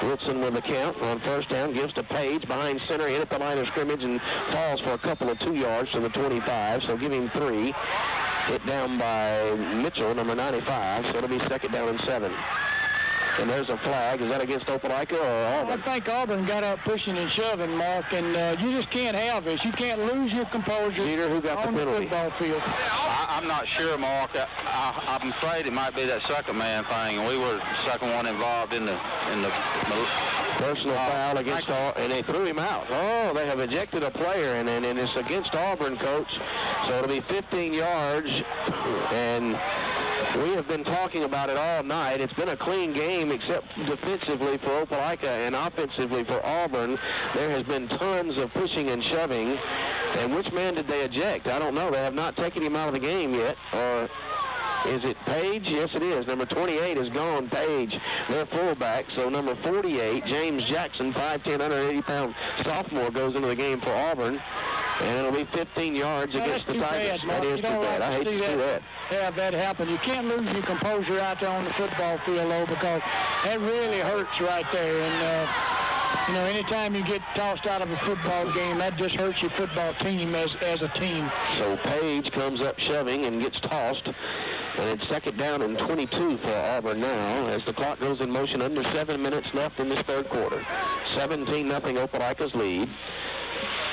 Wilson with the count on first down, gives to Page behind center, hit at the line of scrimmage and falls for a couple of 2 yards to the 25, so give him 3. Hit down by Mitchell, number 95, so it'll be 2nd down and 7. And there's a flag. Is that against Opelika or Auburn? I think Auburn got up pushing and shoving, Mark, and you just can't have this. You can't lose your composure. Jeter, who got on the penalty? Football field. I'm not sure, Mark. I'm afraid it might be that second man thing, and we were the second one involved in the personal foul against Auburn, and they threw him out. Oh, they have ejected a player, and it's against Auburn, Coach. So it'll be 15 yards, and we have been talking about it all night. It's been a clean game except defensively for Opelika and offensively for Auburn. There has been tons of pushing and shoving. And which man did they eject? I don't know. They have not taken him out of the game yet. Or is it Page? Yes, it is. Number 28 is gone, Page. Their fullback. So number 48, James Jackson, 5'10", 180-pound sophomore, goes into the game for Auburn. And it'll be 15 yards against the Tigers. That is too bad. I hate to see that. Have that happen. You can't lose your composure out there on the football field, though, because that really hurts right there. And, anytime you get tossed out of a football game, that just hurts your football team as a team. So Page comes up shoving and gets tossed. And it's 2nd down and 22 for Auburn now as the clock goes in motion. Under 7 minutes left in this third quarter. 17-0 Opelika's lead.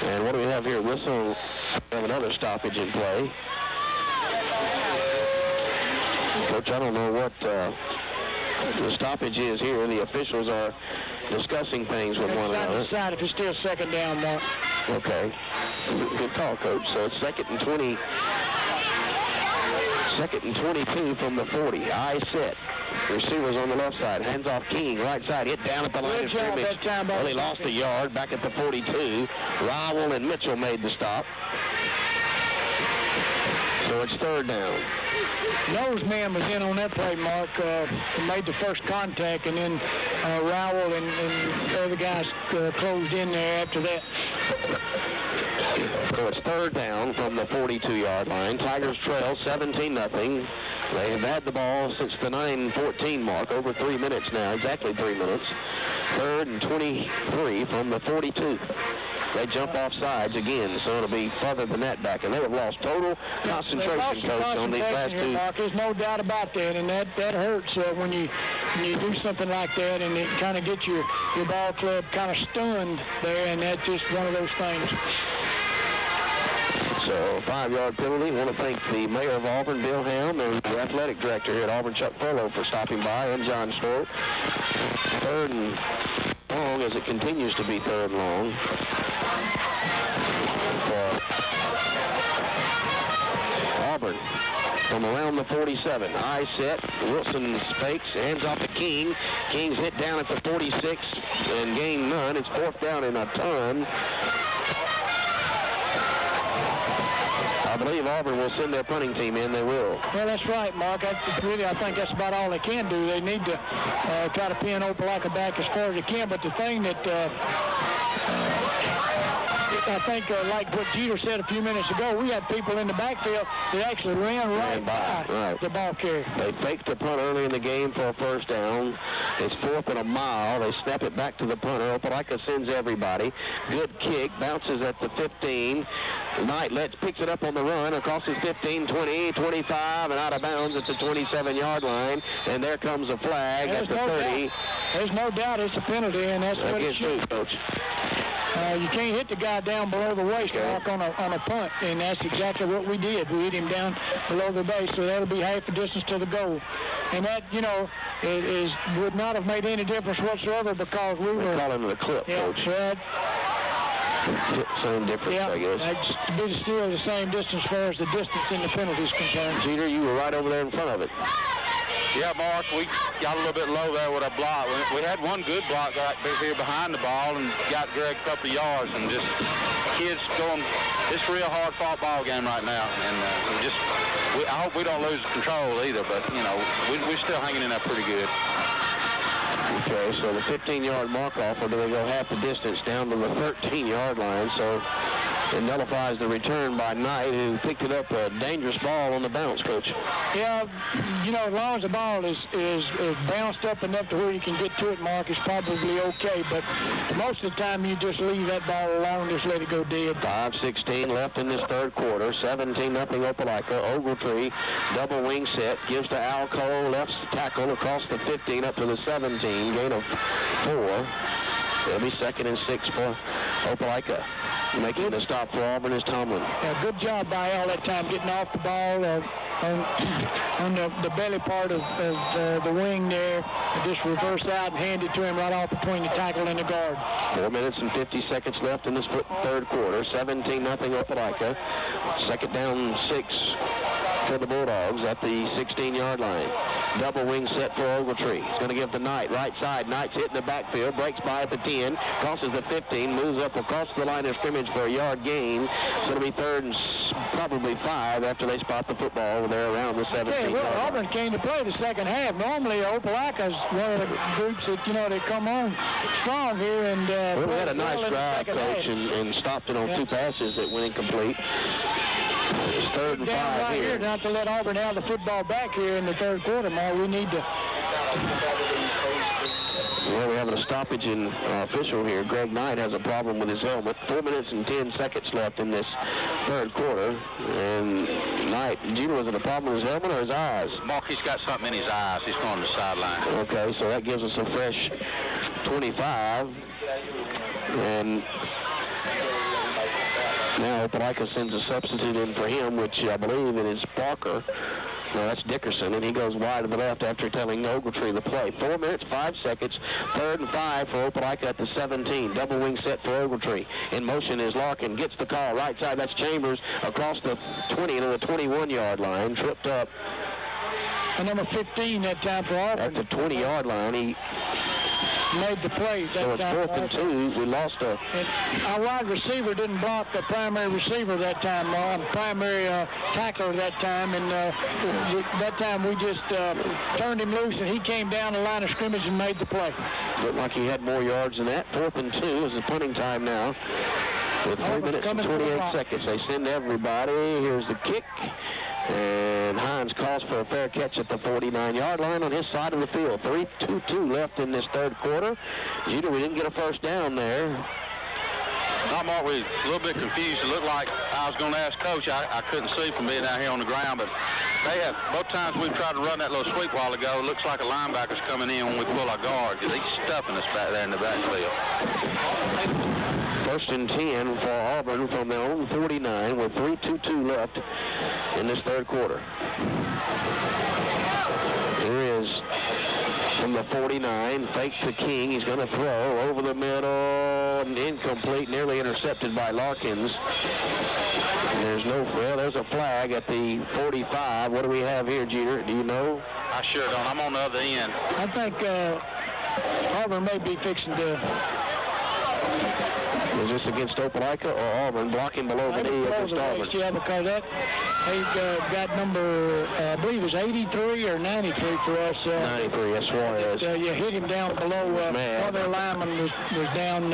And what do we have here? Whistle. We have another stoppage in play. Coach, I don't know what the stoppage is here. The officials are discussing things with one another. Decide if it's still 2nd down, Mark. Okay. Good call, Coach. So it's 2nd and 20. 2nd and 22 from the 40. I set. Receivers on the left side. Hands off King. Right side. Hit down at the line of scrimmage. Well, he lost a yard back at the 42. Rowell and Mitchell made the stop. So it's 3rd down. nose man was in on that play, Mark. Made the first contact, and then Rowell and the other guys closed in there after that. So it's third down from the 42-yard line. Tigers trail 17-0. They have had the ball since the 9:14 mark, over 3 minutes now, exactly 3 minutes. Third and 23 from the 42. They jump off sides again, so it'll be further than that back. And they have lost total concentration, Coach, on these last two. Mark, there's no doubt about that, and that hurts when you do something like that, and it kind of gets your ball club kind of stunned there, and that's just one of those things. So, 5-yard penalty. I want to thank the mayor of Auburn, Bill Ham, and the athletic director here at Auburn, Chuck Furlow, for stopping by, and John Stork. Third and long, as it continues to be third and long. For Auburn from around the 47. Eye set. Wilson fakes, hands off to King. King's hit down at the 46 and gained none. It's fourth down and a ton. I believe Auburn will send their punting team in. They will. Well, that's right, Mark. I think that's about all they can do. They need to try to pin Opelika back as far as they can. But the thing that I think, like what Jeter said a few minutes ago, we had people in the backfield that actually ran right by the ball carrier. They faked the punt early in the game for a first down. It's fourth and a mile. They snap it back to the punter. Opelika sends everybody. Good kick. Bounces at the 15. Knight picks it up on the run across his 15, 20, 25, and out of bounds at the 27-yard line. And there comes a flag at the 30. There's no doubt it's a penalty, and that's what it should. Coach. You can't hit the guy down below the waist mark on a punt, and that's exactly what we did. We hit him down below the base, so that'll be half the distance to the goal. And that, would not have made any difference whatsoever because we were calling it a clip, Coach. Same difference, I guess. It's still the same distance as far as the distance in the penalty is concerned. Jeter, you were right over there in front of it. Yeah, Mark, we got a little bit low there with a block. We had one good block right here behind the ball and got Greg a couple of yards, and just kids going. It's a real hard-fought ball game right now, and I hope we don't lose control either. But we're still hanging in there pretty good. Okay, so the 15-yard mark-off, or do they go half the distance down to the 13-yard line? So it nullifies the return by Knight, who picked it up a dangerous ball on the bounce, Coach. Yeah, as long as the ball is bounced up enough to where you can get to it, Mark, it's probably okay. But most of the time, you just leave that ball alone, just let it go dead. 5:16 left in this third quarter. 17-0 Opelika. Ogletree, double wing set, gives to Al Cole, left tackle across the 15 up to the 17, gain of 4. It'll be 2nd and 6 for Opelika. Making the stop for Auburn is Tomlin. Yeah, good job by Al that time getting off the ball on the belly part of the wing there. Just reverse out and hand it to him right off between the tackle and the guard. 4 minutes and 50 seconds left in this third quarter. 17-0 Opelika. 2nd down 6 for the Bulldogs at the 16-yard line. Double wing set for Ogletree. He's going to give to Knight. Right side. Knight's hitting the backfield. Breaks by at the 10. Crosses the 15. Moves up across the line of scrimmage for a yard gain. It's going to be 3rd and probably 5 after they spot the football there around the 17. Okay, well, Auburn came to play the second half. Normally, Opelika is one of the groups that, they come on strong here. And we had a nice drive, Coach, and stopped it on 2 passes that went incomplete. It's 3rd and 5 right here. Not to let Auburn have the football back here in the third quarter, Mark. We need to. Well, we're having a stoppage in official here. Greg Knight has a problem with his helmet. 4 minutes and 10 seconds left in this third quarter. And Knight, Jeter, was it a problem with his helmet or his eyes? Mark, he's got something in his eyes. He's going to the sideline. Okay, so that gives us a fresh 25. And now Opelika sends a substitute in for him, which I believe it is Parker. No, that's Dickerson, and he goes wide to the left after telling Ogletree the play. 4 minutes, 5 seconds, 3rd and 5 for Opelika at the 17. Double wing set for Ogletree. In motion is Larkin, gets the call. Right side, that's Chambers across the 20 to the 21-yard line. Tripped up. And number 15 that time for Auburn. At the 20-yard line, he made the plays. So it's 4th and 2. We lost a... And our wide receiver didn't block the primary receiver that time, primary tackler that time, and that time we just turned him loose, and he came down the line of scrimmage and made the play. Looked like he had more yards than that. 4th and 2 is the punting time now. With 3 minutes and 28 seconds. They send everybody. Here's the kick. And Hines calls for a fair catch at the 49-yard line on his side of the field. 3:22 left in this third quarter. Jeter, we didn't get a first down there. No, Mark, we a little bit confused. It looked like I was going to ask Coach. I couldn't see from being out here on the ground, but they have, both times we've tried to run that little sweep while ago, it looks like a linebacker's coming in when we pull our guard, because he's stuffing us back there in the backfield. 1st and 10 for Auburn from their own 49 with 3:22 left in this third quarter. Here is from the 49, fake to King. He's going to throw over the middle, and incomplete, nearly intercepted by Larkins. And there's a flag at the 45. What do we have here, Jeter? Do you know? I sure don't. I'm on the other end. I think Auburn may be fixing to... Is this against Opelika or Auburn? Blocking below the knee against Auburn. Yeah, because he's got number, I believe it's 83 or 93 for us. 93, that's Suarez. You hit him down below, one of their linemen was down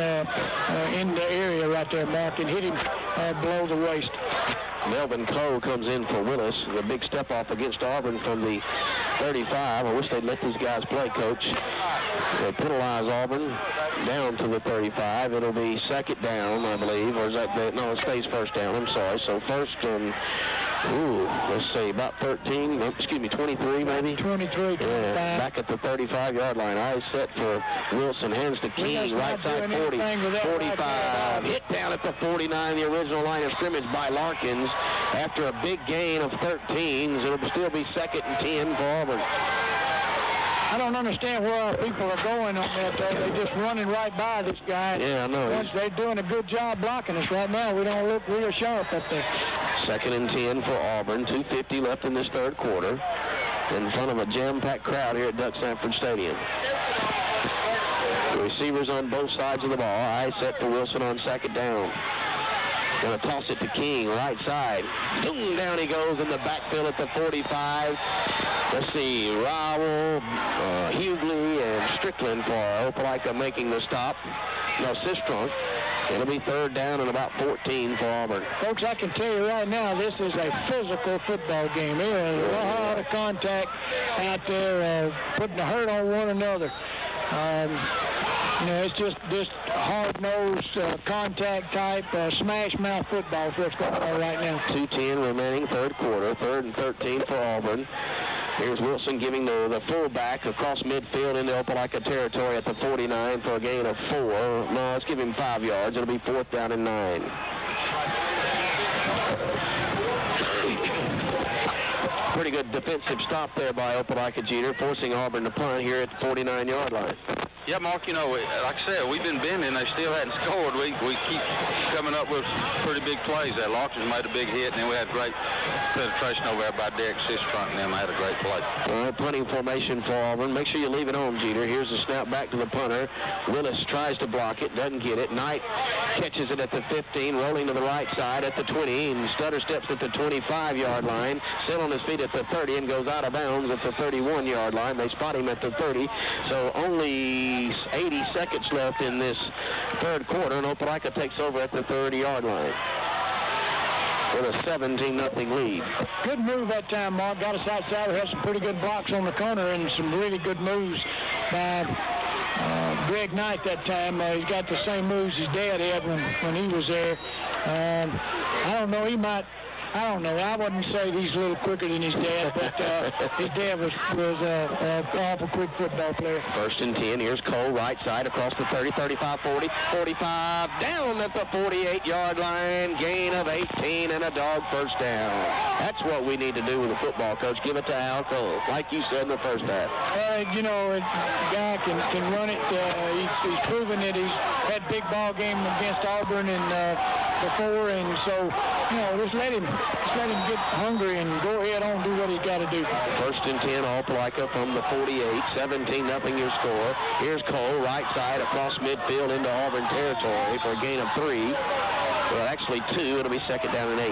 in the area right there, Mark, and hit him below the waist. Melvin Coe comes in for Willis. The big step off against Auburn from the 35. I wish they'd let these guys play, Coach. They penalize Auburn down to the 35. It'll be second down, I believe. Or is that no, it stays first down. I'm sorry. So first and, let's see, about 23 maybe? 23. Yeah, back at the 35-yard line. Eyes set for Wilson. Hands to King, right side 40. 45. Hit down at the 49, the original line of scrimmage by Larkins. After a big gain of 13s, it'll still be 2nd and 10 for Auburn. I don't understand where our people are going on that. They're just running right by this guy. Yeah, I know. They're doing a good job blocking us right now. We don't look real sharp up there. 2nd and 10 for Auburn. 2:50 left in this third quarter. In front of a jam-packed crowd here at Duck Sanford Stadium. The receivers on both sides of the ball. Eyes set for Wilson on 2nd down. Going to toss it to King, right side. Boom, down he goes in the backfield at the 45. Let's see, Rowell, Hughley, and Strickland for Opelika making the stop. No, Sistrunk. It'll be 3rd down and about 14 for Auburn. Folks, I can tell you right now, this is a physical football game. There's a lot of contact out there, putting the hurt on one another. It's just hard-nosed, contact type, smash-mouth football is what's going on right now. 2:10 remaining third quarter, 3rd and 13 for Auburn. Here's Wilson giving the fullback across midfield into Opelika territory at the 49 for a gain of 4. No, let's give him 5 yards. It'll be 4th down and 9. Pretty good defensive stop there by Opelika, Jeter, forcing Auburn to punt here at the 49-yard line. Yeah, Mark, like I said, we've been bending. They still hadn't scored. We keep coming up with pretty big plays. That Larkins made a big hit, and then we had great penetration over there by Derek Sistrunk, and them had a great play. All right, punting formation for Auburn. Make sure you leave it home, Jeter. Here's the snap back to the punter. Willis tries to block it, doesn't get it. Knight catches it at the 15, rolling to the right side at the 20, and Stutter steps at the 25-yard line, still on his feet at the 30, and goes out of bounds at the 31-yard line. They spot him at the 30, so only 80 seconds left in this third quarter, and Opelika takes over at the 30-yard line with a 17-0 lead. Good move that time, Mark. Got us outside. We had some pretty good blocks on the corner and some really good moves by Greg Knight that time. He's got the same moves his dad had when he was there. I don't know. I don't know. I wouldn't say he's a little quicker than his dad, but his dad was an awful quick football player. 1st and 10. Here's Cole, right side, across the 30, 35, 40, 45, down at the 48-yard line. Gain of 18 and a dog first down. That's what we need to do with the football, Coach. Give it to Al Cole, like you said in the first half. A guy can run it. He's proven that he's had big ball game against Auburn, and before, and so, just let him get hungry and go ahead on and do what he's got to do. First and 10, Opelika from the 48, 17-0 your score. Here's Cole, right side across midfield into Auburn territory for a gain of 3. Well, actually 2. It'll be second down and 8.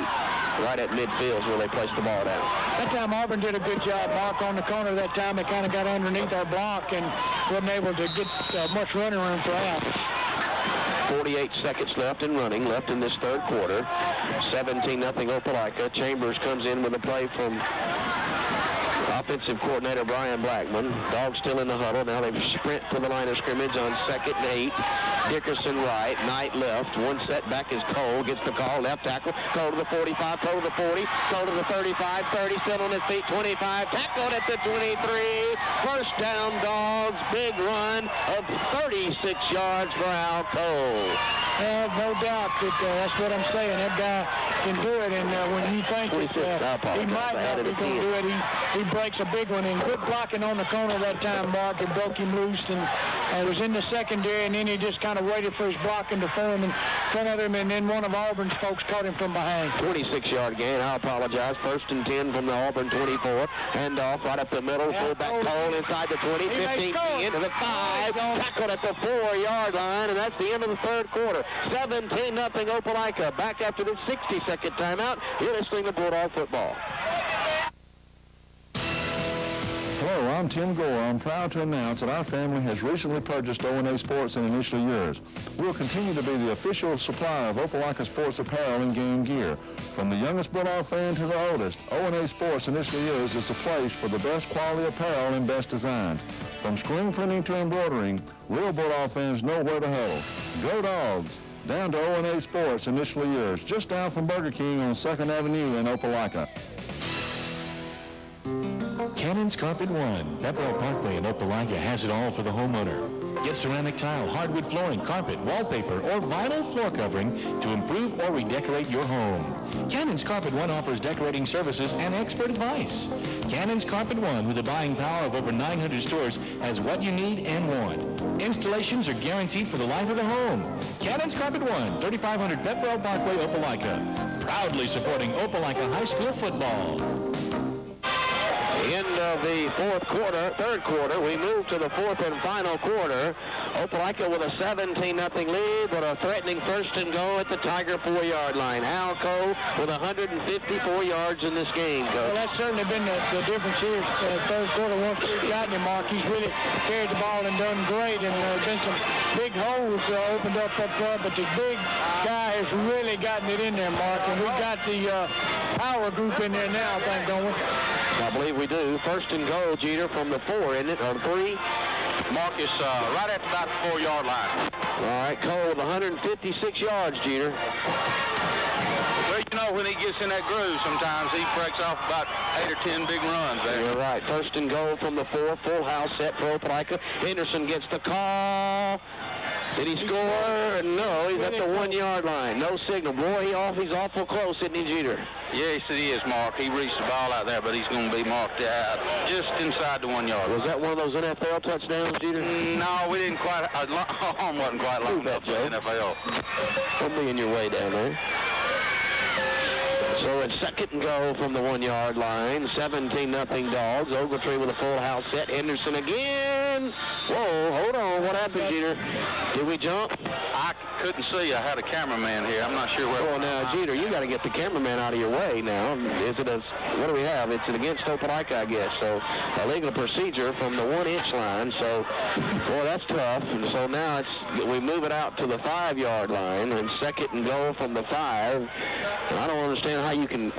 Right at midfield is where they placed the ball down. That time Auburn did a good job, Mark, on the corner that time. They kind of got underneath our block and wasn't able to get much running room for out. 48 seconds left and running, left in this third quarter. 17-0 Opelika. Chambers comes in with a play from offensive coordinator Brian Blackman. Dogs still in the huddle. Now they sprint to the line of scrimmage on 2nd and 8. Dickerson right, Knight left. One set back is Cole. Gets the call, left tackle. Cole to the 45, Cole to the 40, Cole to the 35, 30, still on his feet, 25. Tackled at the 23. First down, Dogs. Big run of 36 yards for Al Cole. No doubt that that's what I'm saying. That guy can do it, and when you think that he might not be going to do it, he breaks a big one. And good blocking on the corner that time, Mark. It broke him loose, and was in the secondary, and then he just kind of waited for his blocking to form in front of him, and then one of Auburn's folks caught him from behind. 26-yard gain. I apologize. First and 10 from the Auburn 24. Hand off right up the middle. Fullback Cole inside the 20, 15, into the 5. Tackled at the 4-yard line, and that's the end of the third quarter. 17-0 Opelika. Back after the 60-second timeout. You're listening to Bulldog Football. Hello, I'm Tim Gore. I'm proud to announce that our family has recently purchased O&A Sports and Initially Yours. We'll continue to be the official supplier of Opelika sports apparel and game gear. From the youngest Bulldog fan to the oldest, O&A Sports Initially Yours is the place for the best quality apparel and best designs. From screen printing to embroidering, real Bulldog fans know where to huddle. Go Dogs! Down to O&A Sports Initially Yours, just down from Burger King on 2nd Avenue in Opelika. Cannon's Carpet One. Pepperell Parkway in Opelika has it all for the homeowner. Get ceramic tile, hardwood flooring, carpet, wallpaper, or vinyl floor covering to improve or redecorate your home. Cannon's Carpet One offers decorating services and expert advice. Cannon's Carpet One, with a buying power of over 900 stores, has what you need and want. Installations are guaranteed for the life of the home. Cannon's Carpet One, 3500 Pepperell Parkway, Opelika. Proudly supporting Opelika High School football. End of the third quarter. We move to the fourth and final quarter. Opelika with a 17-0 lead, but a threatening first and goal at the Tiger 4-yard line. Al Cole with 154 yards in this game, Coach. Well, that's certainly been the difference here. Third quarter, once we've gotten him, Mark, he's really carried the ball and done great, and there's been some big holes opened up front, but the big guy has really gotten it in there, Mark, and we've got the power group in there now, I think, don't we? I believe we do. First and goal, Jeter, from the 4, isn't it? Or 3. Marcus, right at about the 4-yard line. All right, Cole with 156 yards, Jeter. Well, when he gets in that groove, sometimes he breaks off about 8 or 10 big runs there. You're right. First and goal from the 4. Full house set for Opelika. Henderson gets the call. Did he score? No, he's at the 1-yard line. No signal. Boy, he's awful close, isn't he, Jeter? Yes, it is, Mark. He reached the ball out there, but he's going to be marked out just inside the 1-yard line. Was that one of those NFL touchdowns, Jeter? No, we didn't quite. Our arm wasn't quite long enough for NFL. Don't be in your way down there. So it's second and goal from the 1-yard line. 17-0 Dogs. Ogletree with a full house set. Henderson again. Whoa, hold on. What happened, Jeter? Did we jump? I couldn't see. I had a cameraman here. I'm not sure where. Well, now, Jeter, you got to get the cameraman out of your way now. What do we have? It's an against Opelika, I guess. So illegal procedure from the 1-inch line. So, boy, that's tough. And so now we move it out to the 5-yard line, and second and goal from the 5. And I don't understand how you can,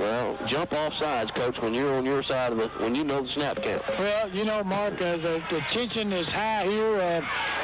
jump off sides, Coach, when you're on your side of when you know the snap count. Well, Mark, the tension is high here.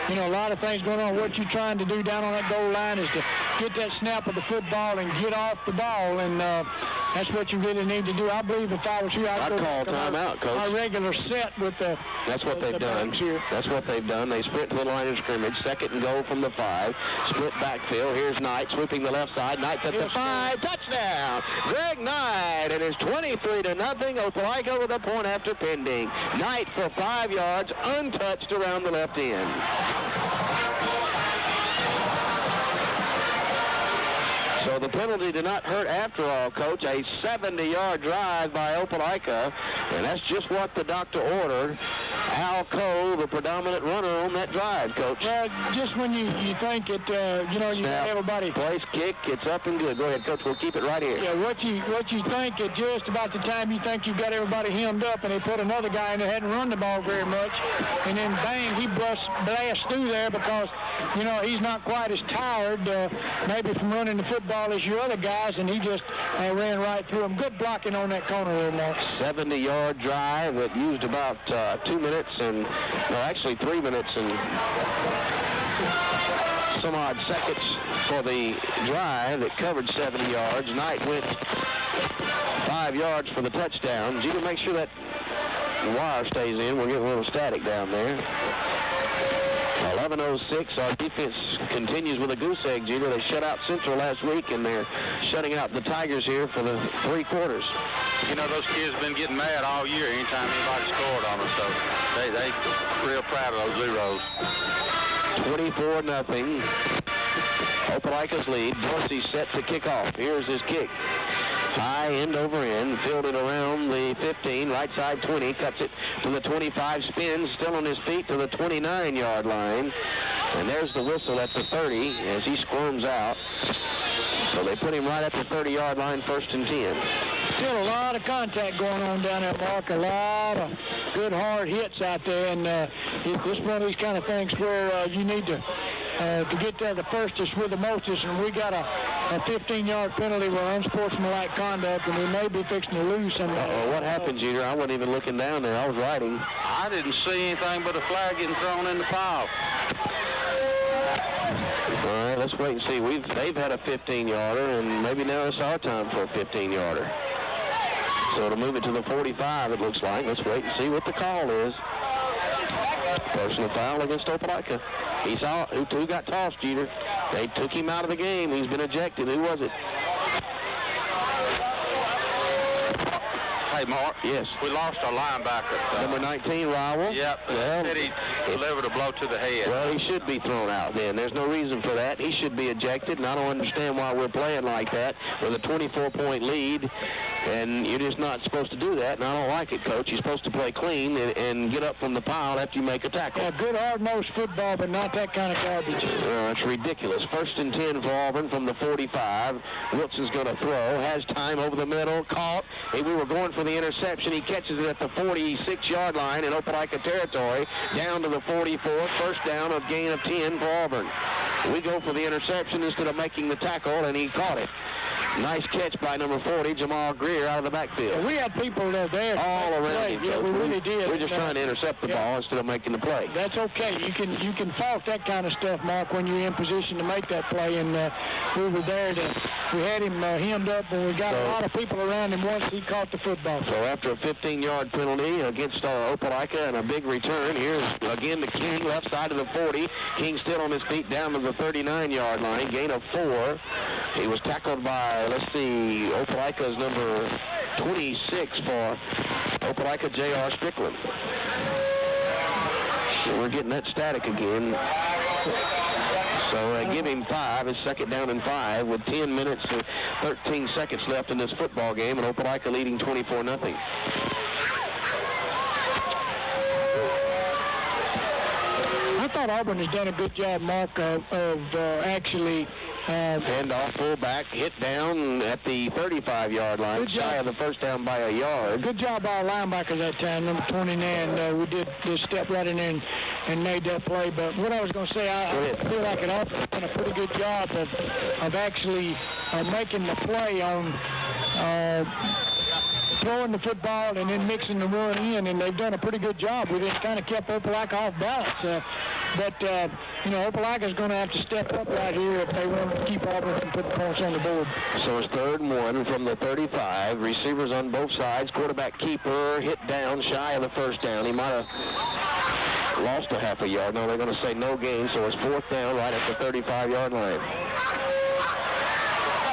A lot of things going on. What you're trying to do down on that goal line is to get that snap of the football and get off the ball, and that's what you really need to do. I believe if I was here, I'd call timeout, Coach. Our regular set with the. That's what they've done. That's what they've done. They sprint to the line of scrimmage. Second and goal from the 5. Split backfield. Here's Knight swooping the left side. Knight's at the 5. Touchdown! Greg Knight, and it's 23-0. Opelika with a point after pending. Knight for 5 yards, untouched around the left end. So the penalty did not hurt after all, Coach. A 70-yard drive by Opelika, and that's just what the doctor ordered. Al Cole, the predominant runner on that drive, Coach. Well, just when you think it, you got everybody. Place kick, it's up and good. Go ahead, Coach. We'll keep it right here. Yeah, what you think at just about the time you think you've got everybody hemmed up, and they put another guy in that hadn't run the ball very much, and then bang, he blasts through there because, he's not quite as tired maybe from running the football as your other guys, and he just ran right through him. Good blocking on that corner there, Mark. 70-yard drive. It used about 2 minutes and, actually 3 minutes and some odd seconds for the drive that covered 70 yards. Knight went 5 yards for the touchdown. Jeter, make sure that wire stays in. We're getting a little static down there. 11:06. Our defense continues with a goose egg, Jeter. They shut out Central last week, and they're shutting out the Tigers here for the 3 quarters. Those kids been getting mad all year anytime anybody scored on them, so they real proud of those zeros. 24-0. Opelika's lead. Dorsey set to kick off. Here's his kick. High end over end, fielded around the 15, right side 20, cuts it to the 25, spins, still on his feet to the 29-yard line. And there's the whistle at the 30 as he squirms out. So they put him right at the 30-yard line, 1st and 10. Still a lot of contact going on down there, Mark. A lot of good hard hits out there, and it's one of these kind of things where you need to get there the furthest with the mostest, and we got a 15-yard penalty for unsportsmanlike conduct, and we may be fixing to lose somebody. What happened, Jeter? I wasn't even looking down there. I was writing. I didn't see anything but a flag getting thrown in the pile. All right, let's wait and see. They've had a 15-yarder, and maybe now it's our time for a 15-yarder. So to move it to the 45, it looks like. Let's wait and see what the call is. Personal foul against Opelika. He saw who got tossed, Jeter. They took him out of the game. He's been ejected. Who was it? Hey, Mark. Yes. We lost our linebacker. Number 19, Rowell. Yep. Well, He delivered a blow to the head. Well, he should be thrown out then. There's no reason for that. He should be ejected, and I don't understand why we're playing like that with a 24-point lead, and you're just not supposed to do that, and I don't like it, Coach. You're supposed to play clean and get up from the pile after you make a tackle. Yeah, good hard-nosed football, but not that kind of garbage. That's ridiculous. 1st and 10 for Auburn from the 45. Wilson's going to throw. Has time over the middle. Caught. Hey, we were going for the interception. He catches it at the 46-yard line in Opelika territory. Down to the 44. 1st down, a gain of 10 for Auburn. We go for the interception instead of making the tackle, and he caught it. Nice catch by number 40, Jamal Greer, out of the backfield. Yeah, we had people there all around him. Yeah, we really did. We're just trying to intercept the ball instead of making the play. That's okay. You can fault that kind of stuff, Mark, when you're in position to make that play. And we were there. We had him hemmed up, and we got a lot of people around him once he caught the football. So after a 15-yard penalty against Opelika and a big return, here's again the King, left side of the 40. King still on his feet down to the 39-yard line, gain of 4. He was tackled by, let's see, Opelika's number 26 for Opelika, J.R. Strickland. So we're getting that static again. So give him 5. It's 2nd down and 5 with 10 minutes and 13 seconds left in this football game, and Opelika leading 24-0. I thought Auburn has done a good job, Mark, of actually handoff, fullback, hit down at the 35-yard line, shy of the 1st down by a yard. Good job by our linebacker that time, number 29. We did just step right in there and made that play. But what I was going to say, I feel like Auburn has done a pretty good job of actually making the play on throwing the football and then mixing the run in, and they've done a pretty good job. We just kind of kept Opelika off balance. But Opelika is going to have to step up right here if they want to keep Auburn from putting points on the board. So it's 3rd and 1 from the 35. Receivers on both sides. Quarterback keeper hit down shy of the 1st down. He might have lost a half a yard. No, they're going to say no gain, so it's 4th down right at the 35-yard line.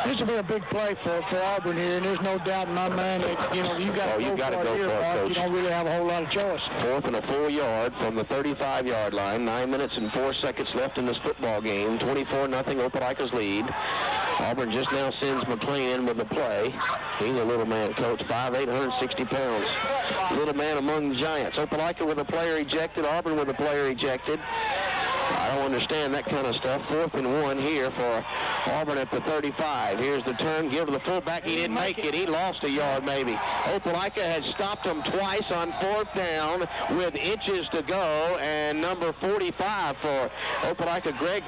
This will be a big play for Auburn here, and there's no doubt in my mind that, you got to go for it, Coach. You don't really have a whole lot of choice. 4th and a full yard from the 35-yard line. 9 minutes and 4 seconds left in this football game. 24-0 Opelika's lead. Auburn just now sends McLean in with the play. He's a little man, Coach, 5'8", 160 pounds. Little man among the giants. Opelika with a player ejected. Auburn with a player ejected. I don't understand that kind of stuff. 4th and 1 here for Auburn at the 35. Here's the turn. Give to the fullback. He didn't make it. He lost a yard maybe. Opelika had stopped him twice on 4th down with inches to go. And number 45 for Opelika, Greg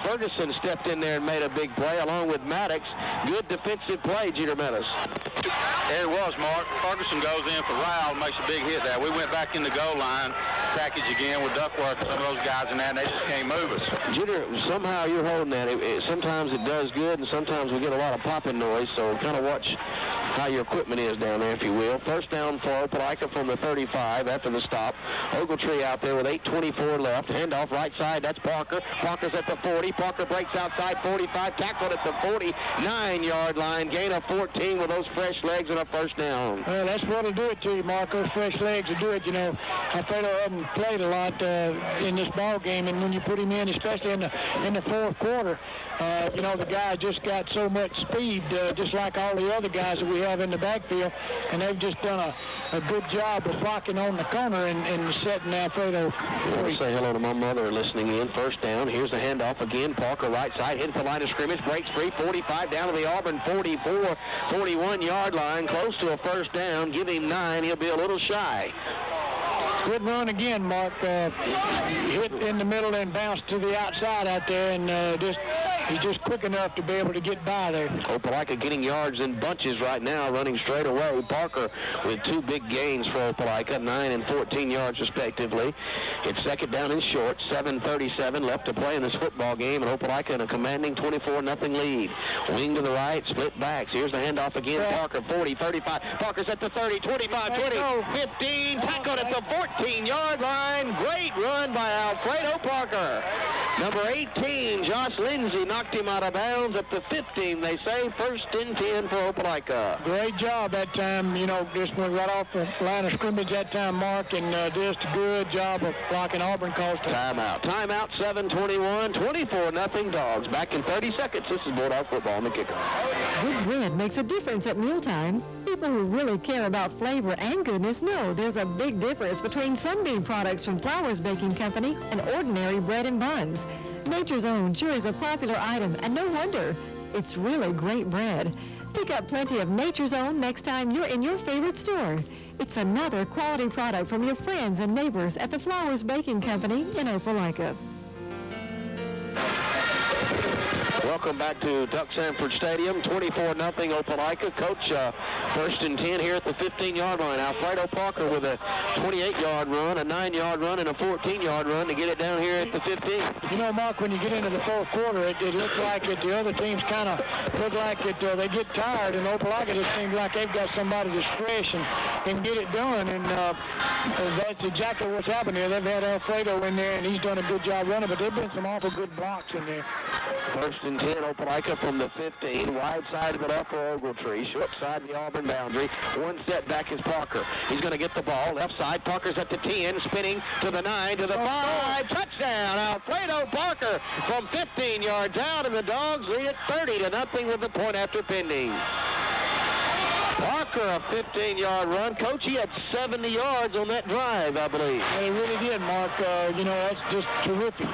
Ferguson, stepped in there and made a big play along with Maddox. Good defensive play, Jeter Meadows. There it was, Mark. Ferguson goes in for Ryle, makes a big hit there. We went back in the goal line package again with Duckworth and some of those guys in there, and they just can't move us. Jeter, somehow you're holding that. Sometimes it does good, and sometimes we get a lot of popping noise, so kind of watch how your equipment is down there, if you will. First down for Opelika from the 35 after the stop. Ogletree out there with 8:24 left. Handoff right side. That's Parker. Parker's at the 40. Parker breaks outside 45. Tackled at the 49-yard line. Gain of 14 with those fresh legs and a first down. Well, that's what'll do it to you, Mark. Those fresh legs will do it. Alfredo hasn't played a lot in this ball game, and when you put him in, especially in the fourth quarter, the guy just got so much speed, just like all the other guys that we have in the backfield, and they've just done a good job of blocking on the corner and setting Alfredo free. Say hello to my mother listening in. First down. Here's the handoff again. Parker right side, hits the line of scrimmage, breaks free, 45 down to the Auburn 44, 41-yard line, close to a first down. Give him 9. He'll be a little shy. Good run again, Mark. Hit in the middle and bounced to the outside out there, and he's just quick enough to be able to get by there. Opelika getting yards in bunches right now, running straight away. Parker with 2 big gains for Opelika, 9 and 14 yards respectively. It's second down and short, 7:37 left to play in this football game, and Opelika in a commanding 24-0 lead. Wing to the right, split backs. Here's the handoff again. Parker, 40, 35. Parker's at the 30, 25, 20, 15. Tackled at the 14-yard line. Great run by Alfredo Parker. Number 18, Josh Lindsay, knocked him out of bounds at the 15, they say. First and 10 for Opelika. Great job that time. Just went right off the line of scrimmage that time, Mark, and just a good job of blocking Auburn calls. Timeout. Timeout, 7:21, 24-0 Dogs. Back in 30 seconds. This is Bulldog football on the kicker. Good bread makes a difference at mealtime. People who really care about flavor and goodness know there's a big difference between Sunbeam products from Flowers Baking Company and ordinary bread and buns. Nature's Own sure is a popular item, and no wonder. It's really great bread. Pick up plenty of Nature's Own next time you're in your favorite store. It's another quality product from your friends and neighbors at the Flowers Baking Company in Opelika. Welcome back to Duck Sanford Stadium. 24-0 Opelika. Coach, first and 10 here at the 15-yard line. Alfredo Parker with a 28-yard run, a 9-yard run, and a 14-yard run to get it down here at the 15. Mark, when you get into the fourth quarter, it looks like the other teams kind of look like they get tired, and Opelika just seems like they've got somebody that's fresh and get it done, and that's exactly what's happened here. They've had Alfredo in there, and he's done a good job running, but there've been some awful good blocks in there. First and 10, Opelika from the 15. Wide side of it up for Ogletree. Short side of the Auburn boundary. One setback is Parker. He's going to get the ball. Left side, Parker's at the 10, spinning to the 9, to the 5. Touchdown, Alfredo Parker from 15 yards out, and the Dogs lead it 30-0 with the point after pending. Parker, a 15-yard run. Coach, he had 70 yards on that drive, I believe. Yeah, he really did, Mark. That's just terrific.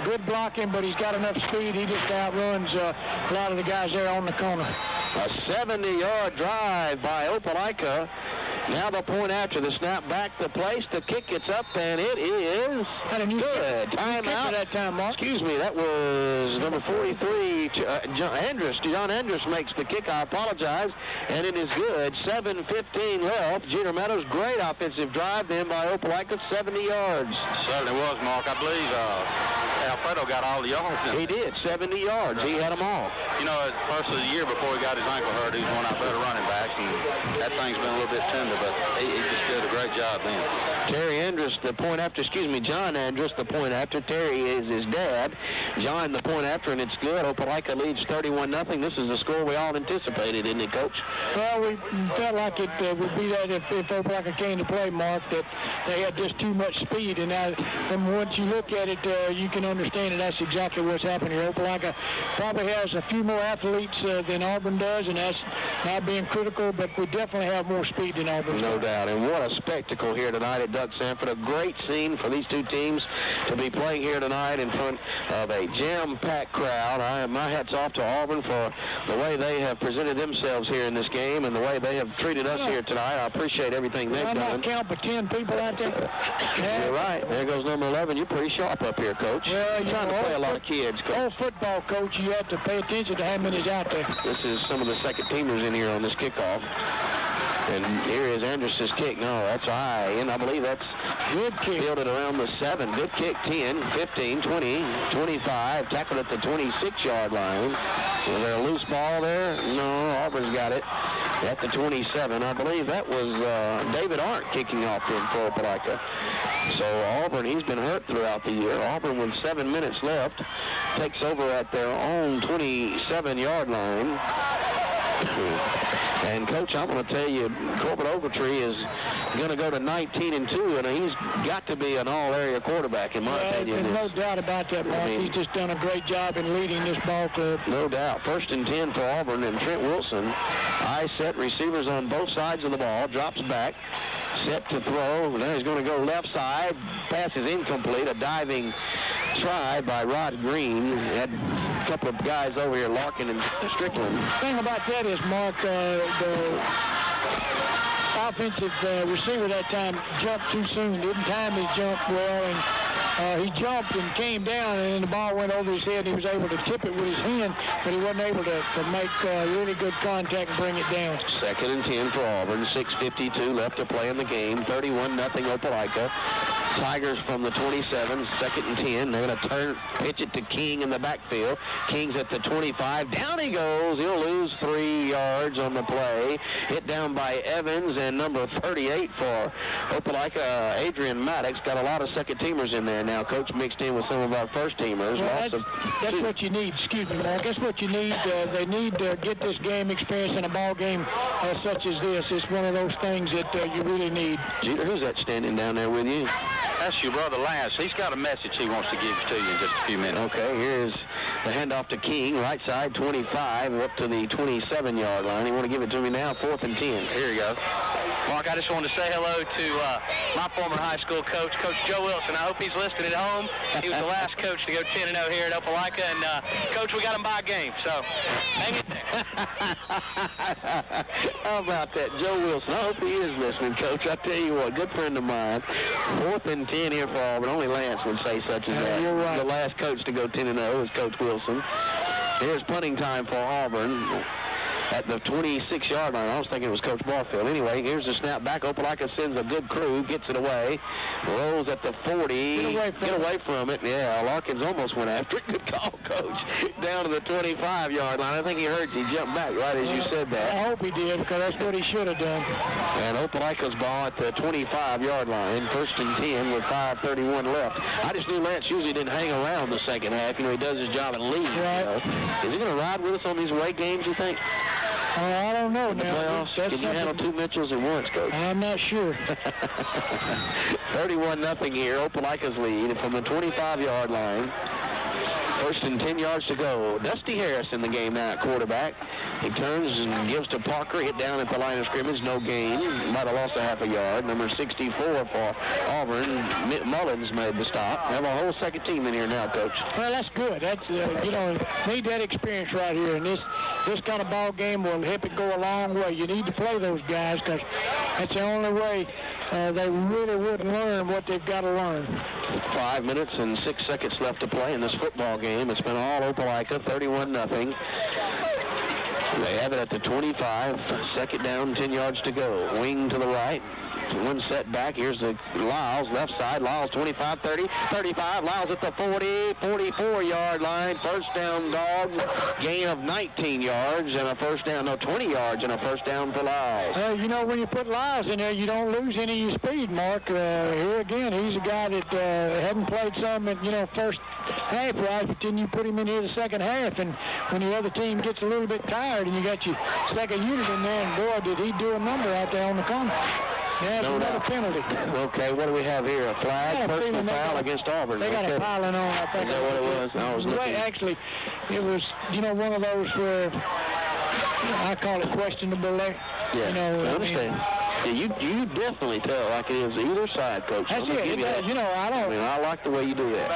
Good blocking, but he's got enough speed. He just outruns a lot of the guys there on the corner. A 70-yard drive by Opelika. Now the point after the snap, back to place, the kick gets up, and it is good. Timeout. That time, Mark. Excuse me, that was number 43, John Andrus makes the kick. I apologize, and it is good. 7:15 left. Jeter Meadows, great offensive drive then by Opelika, 70 yards. Certainly was, Mark. I believe Alfredo got all the yards. He did, 70 yards. He had them all. You know, at first of the year before he got his ankle hurt, he was one of our better running backs, and that thing's been a little bit tender, but he just did a great job then. Terry Andrus, the point after, John Andrus, the point after. Terry is his dad. John, the point after, and it's good. Opelika leads 31-0. This is the score we all anticipated, isn't it, Coach? Well, we felt like it would be that if Opelika came to play, Mark, that they had just too much speed. And now, from once you look at it, you can understand that that's exactly what's happening here. Opelika probably has a few more athletes than Auburn does, and that's not being critical, but we definitely have more speed than Auburn. No doubt. And what a spectacle here tonight at Doug Sanford. A great scene for these two teams to be playing here tonight in front of a jam-packed crowd. My hat's off to Auburn for the way they have presented themselves here in this game and the way they have treated us here tonight. I appreciate everything they've done. I'm not count but 10 people out there. You're right. There goes number 11. You're pretty sharp up here, Coach. Well, you're trying to play a lot of kids, Coach. Old football, Coach, you have to pay attention to how many's out there. This is some of the second teamers in here on this kickoff. And here is Andrus' kick. No, that's high. And I believe that's good kick. Fielded around the 7. Good kick. 10, 15, 20, 25. Tackled at the 26-yard line. Was there a loose ball there? No, Auburn's got it at the 27. I believe that was David Arndt kicking off then for Opelika. So Auburn, he's been hurt throughout the year. Auburn, with 7 minutes left, takes over at their own 27-yard line. And, Coach, I'm going to tell you, Corbett Ogletree is going to go to 19-2, and he's got to be an all-area quarterback, in my opinion. There's no doubt about that, Mark. He's just done a great job in leading this ball club. No doubt. 1st and 10 for Auburn, and Trent Wilson, high set, receivers on both sides of the ball, drops back, set to throw. Now he's going to go left side. Pass is incomplete. A diving try by Rod Green. Had a couple of guys over here, Larkin and Strickland. The thing about that is, Mark, the offensive receiver that time jumped too soon. Didn't time his jump well, and he jumped and came down, and then the ball went over his head, and he was able to tip it with his hand, but he wasn't able to make really good contact and bring it down. 2nd and 10 for Auburn. 6:52 left to play in the game. 31-0 Opelika. Tigers from the 27, 2nd and 10. They're going to pitch it to King in the backfield. King's at the 25. Down he goes. He'll lose 3 yards on the play. Hit down by Evans, and number 38 for Opelika, Adrian Maddox. Got a lot of second-teamers in there now. Coach mixed in with some of our first-teamers. Well, that's what you need. Excuse me, Mark. That's what you need. They need to get this game experience in a ball game such as this. It's one of those things that you really need. Jeter, who's that standing down there with you? That's your brother Lance. He's got a message he wants to give to you in just a few minutes. Okay, here's the handoff to King, right side, 25, up to the 27-yard line. You want to give it to me now? 4th and 10. Here you go. Mark, I just wanted to say hello to my former high school coach, Coach Joe Wilson. I hope he's listening at home. He was the last coach to go 10-0 here at Opelika, and Coach, we got him by a game, so hang it there. How about that, Joe Wilson? I hope he is listening, Coach. I tell you what, good friend of mine. 4th and 10 here for Auburn. Only Lance would say such as that. You're right. The last coach to go 10-0 is Coach Wilson. Here's punting time for Auburn at the 26-yard line. I was thinking it was Coach Barfield. Anyway, here's the snap back. Opelika sends a good crew, gets it away, rolls at the 40. Get away from it. Yeah, Larkins almost went after it. Good call, Coach. Down to the 25-yard line. I think he heard you jump back right as you said that. I hope he did, because that's what he should have done. And Opelika's ball at the 25-yard line. 1st and 10 with 5:31 left. I just knew Lance usually didn't hang around the second half. You know, he does his job and leaves. Right. You know. Is he going to ride with us on these away games, you think? I don't know now. Can you handle 2 Mitchells at once, Coach? I'm not sure. 31-0 here. Opelika's lead from the 25-yard line. 1st and 10 yards to go. Dusty Harris in the game now at quarterback. He turns and gives to Parker. Hit down at the line of scrimmage. No gain. Might have lost a half a yard. Number 64 for Auburn. Mullins made the stop. Have a whole second team in here now, Coach. Well, that's good. That's, you know, need that experience right here. And this kind of ball game will help it go a long way. You need to play those guys, because that's the only way they really would learn what they've got to learn. 5 minutes and 6 seconds left to play in this football game. It's been all Opelika, 31-0. They have it at the 25. 2nd down, 10 yards to go. Wing to the right. One set back. Here's the Lyles, left side. Lyles 25, 30, 35. Lyles at the 40, 44-yard line. First down, Dogs. Gain of 19 yards and a first down. No, 20 yards and a first down for Lyles. You know, when you put Lyles in there, you don't lose any of your speed, Mark. Here again, he's a guy that hadn't played some in, first half right, but then you put him in here the second half, and when the other team gets a little bit tired and you got your second unit in there, and boy, did he do a number out there on the corner. Yeah, no another penalty. Okay, what do we have here? A flag, personal foul against Auburn. They got a piling on, I think. Is that what it was? I was looking. Actually, it was, one of those where I call it questionable there. Yeah, I understand. Yeah, you definitely tell like it is either side, Coach. That's it. I like the way you do that.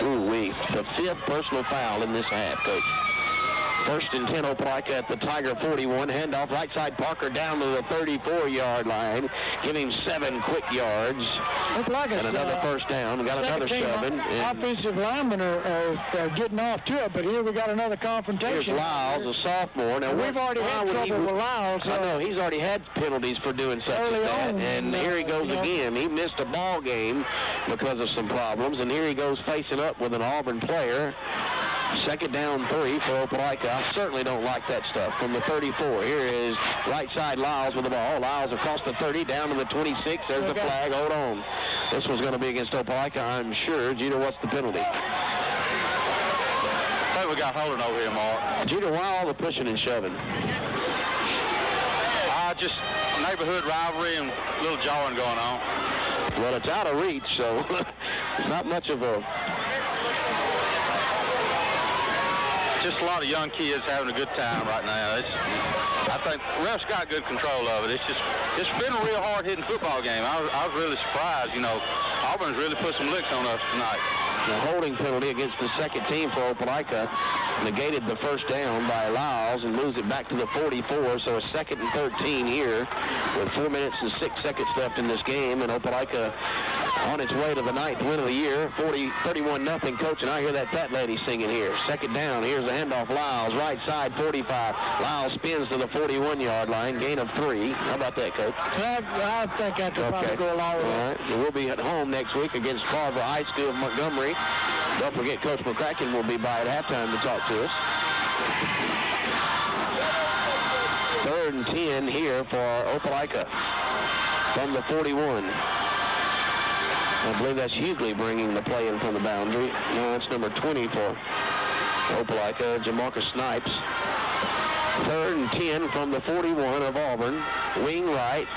Ooh-wee. The 5th personal foul in this half, Coach. First and 10, Opelika at the Tiger 41. Handoff right side, Parker down to the 34-yard line. Give him 7 quick yards. And another first down. Got another 7. Offensive linemen are getting off to it, but here we got another confrontation. Here's Lyles, a sophomore. Now, we've already had trouble with Lyles. I know. He's already had penalties for doing such as that. And here he goes again. He missed a ball game because of some problems. And here he goes facing up with an Auburn player. Second down 3 for Opelika. I certainly don't like that stuff. From the 34, here is right side Lyles with the ball. Lyles across the 30, down to the 26. There's the flag. Hold on. This one's going to be against Opelika, I'm sure. Jeter, what's the penalty? I think we got holding over here, Mark. Jeter, why all the pushing and shoving? Just neighborhood rivalry and a little jawing going on. Well, it's out of reach, so it's not much of a... Just a lot of young kids having a good time right now. I think refs got good control of it. It's been a real hard-hitting football game. I was really surprised. Auburn's really put some licks on us tonight. The holding penalty against the second team for Opelika negated the first down by Lyles and moves it back to the 44. So a 2nd and 13 here with 4 minutes and 6 seconds left in this game. And Opelika on its way to the 9th win of the year, 31-0. Coach, and I hear that fat lady singing here. Second down. Here's the handoff. Lyles, right side, 45. Lyles spins to the 41-yard line. Gain of 3. How about that, Coach? I think I could probably go along with that. All right. So we'll be at home next week against Carver High School of Montgomery. Don't forget, Coach McCracken will be by at halftime to talk to us. 3rd and 10 here for Opelika from the 41. I believe that's Hughley bringing the play in from the boundary. No, that's number 20 for Opelika, Jamarcus Snipes. 3rd and 10 from the 41 of Auburn. Wing right.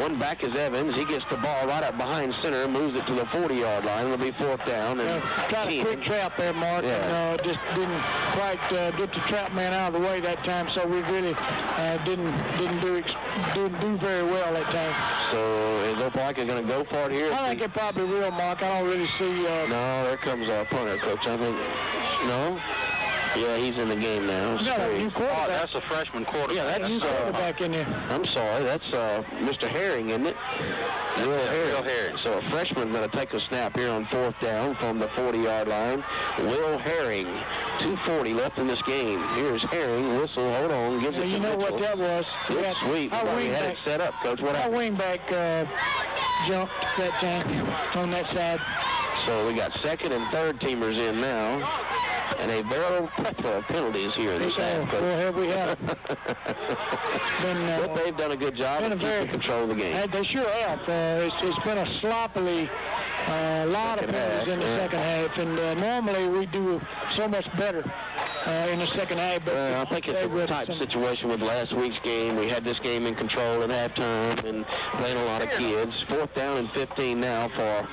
One back is Evans. He gets the ball right up behind center, moves it to the 40-yard line. It'll be 4th down. And got a quick trap there, Mark. Yeah. Just didn't quite get the trap man out of the way that time, so we really didn't do very well that time. So is Opelika going to go for it here? I think it probably will, Mark. I don't really see... No, there comes our punter, Coach. I think... No? Yeah, he's in the game now. Oh, that's a freshman quarterback. Yeah, that's quarterback in there. I'm sorry, that's Mr. Herring, isn't it? Will Herring. So a freshman going to take a snap here on 4th down from the 40-yard line. Will Herring, 2:40 left in this game. Here's Herring, whistle, hold on, gives it to You know Mitchell. what that was? Good sweep. We had it set up, Coach. What happened? Our wingback jumped that time on that side. So we got 2nd and 3rd teamers in now. And a barrel plethora of penalties here in this half. Well, here we have. But they've done a good job of keeping control of the game. They sure have. It's been a sloppily lot of penalties in the second half, and normally we do so much better in the second half. But I think it's a type situation with last week's game. We had this game in control at halftime and playing a lot of kids. 4th down and 15 now for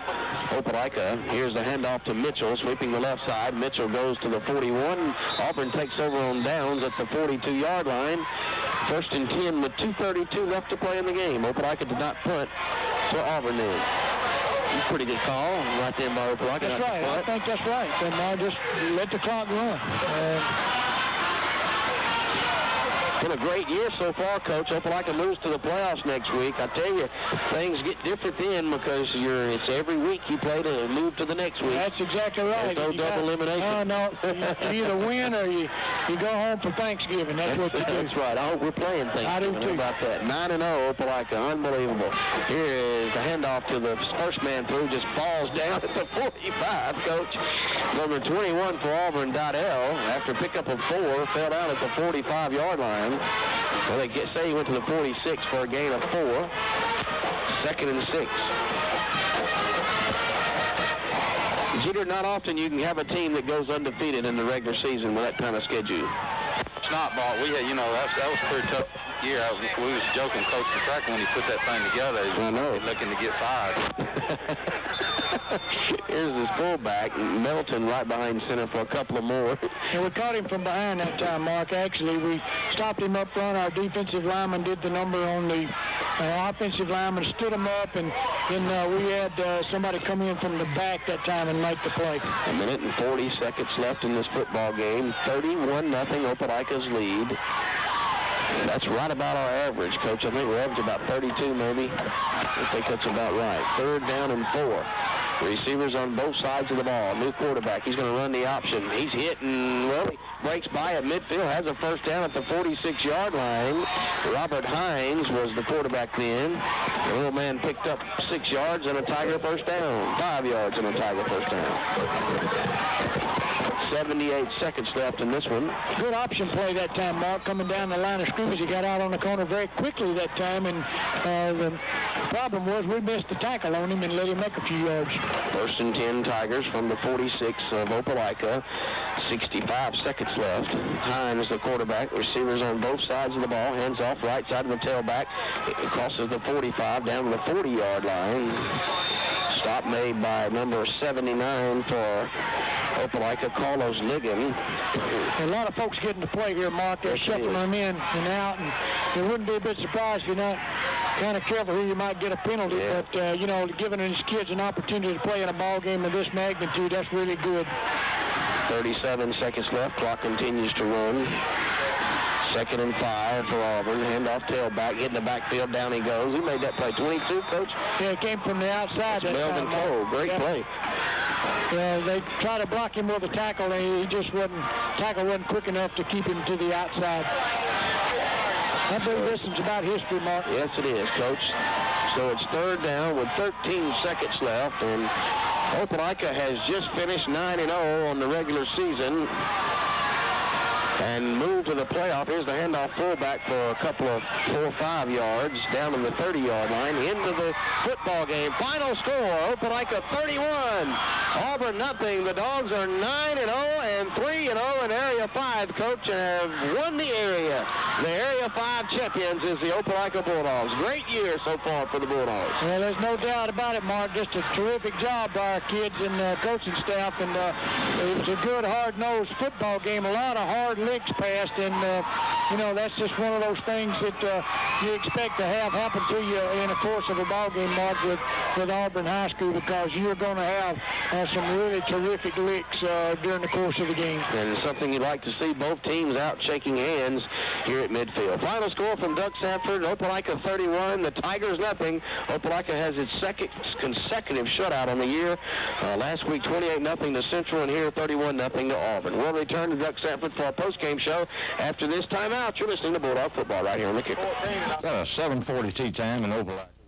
Opelika. Here's the handoff to Mitchell, sweeping the left side. Mitchell goes to the 41. Auburn takes over on downs at the 42-yard line. 1st and 10 with 2:32 left to play in the game. Opelika did not punt, so Auburn did. Pretty good call right there by Opelika. That's right. I think that's right. And just let the clock run. Been a great year so far, Coach. Opelika moves to the playoffs next week. I tell you, things get different then because it's every week you play to move to the next week. That's exactly right. There's no double elimination. No. You either win or you go home for Thanksgiving. That's what you do. That's right. I hope we're playing Thanksgiving. I do too. How about that? 9-0, Opelika. Unbelievable. Here is the handoff to the first man through. Just falls down at the 45, Coach. Number 21 for Auburn, Dotell, after pickup of 4, fell down at the 45-yard line. Well, they say he went to the 46 for a gain of 4. 2nd and 6. Jeter, not often you can have a team that goes undefeated in the regular season with that kind of schedule. It's not, Bart. We had, that was a pretty tough year. We was joking, Coach McCracken, when he put that thing together. I know. Looking to get fired. Here's his fullback, Melton, right behind center for a couple of more. And we caught him from behind that time, Mark. Actually, we stopped him up front. Our defensive lineman did the number on the offensive lineman, stood him up, and then we had somebody come in from the back that time and make the play. 1 minute and 40 seconds left in this football game. 31-0, Opelika's lead. That's right about our average, Coach. I think we're average about 32, maybe. I think that's about right. 3rd down and 4. Receivers on both sides of the ball. New quarterback. He's going to run the option. He's hitting, well, he breaks by at midfield, has a first down at the 46-yard line. Robert Hines was the quarterback then. The little man picked up 6 yards and a Tiger first down. 5 yards and a Tiger first down. 78 seconds left in this one. Good option play that time, Mark, coming down the line of scrimmage. He got out on the corner very quickly that time, and the problem was we missed the tackle on him and let him make a few yards. 1st and 10 Tigers from the 46 of Opelika. 65 seconds left. Hines, the quarterback. Receivers on both sides of the ball. Hands off right side of the tailback. It crosses the 45 down to the 40-yard line. Stop made by number 79 for Opelika, Carlos Ligon. A lot of folks getting to play here, Mark. They're shuffling them in and out, and it wouldn't be a bit surprised if you're not kind of careful here. You might get a penalty, but, giving these kids an opportunity to play in a ball game of this magnitude, that's really good. 37 seconds left. Clock continues to run. 2nd and 5 for Auburn. Handoff tailback, hitting the backfield. Down he goes. Who made that play? 22, Coach? Yeah, it came from the outside. Melvin Cole. Great play. They tried to block him with a tackle, and he just tackle wasn't quick enough to keep him to the outside. I believe this is about history, Mark. Yes, it is, Coach. So it's 3rd down with 13 seconds left, and Opelika has just finished 9-0 on the regular season and moved to the playoff. Here's the handoff fullback for a couple of 4 or 5 yards down on the 30-yard line into the football game. Final score, Opelika 31, Auburn nothing. The Dogs are 9-0 and 3-0 in Area 5, Coach, and have won the area. The Area 5 champions is the Opelika Bulldogs. Great year so far for the Bulldogs. Well, there's no doubt about it, Mark. Just a terrific job by our kids and coaching staff, and it was a good, hard-nosed football game. A lot of hard licks passed, and that's just one of those things that you expect to have happen to you in the course of a ball game, Mark, with Auburn High School, because you're going to have some really terrific licks during the course of the game. And it's something you'd like to see, both teams out shaking hands here at midfield. Final score from Doug Sanford, Opelika 31, the Tigers nothing. Opelika has its 2nd consecutive shutout on the year. Last week 28-0 to Central, and here 31-0 to Auburn. We'll return to Doug Sanford for our post-game show after this timeout. You're listening to Bulldog Football right here on the Kicker. 7:40 tea time in Opelika.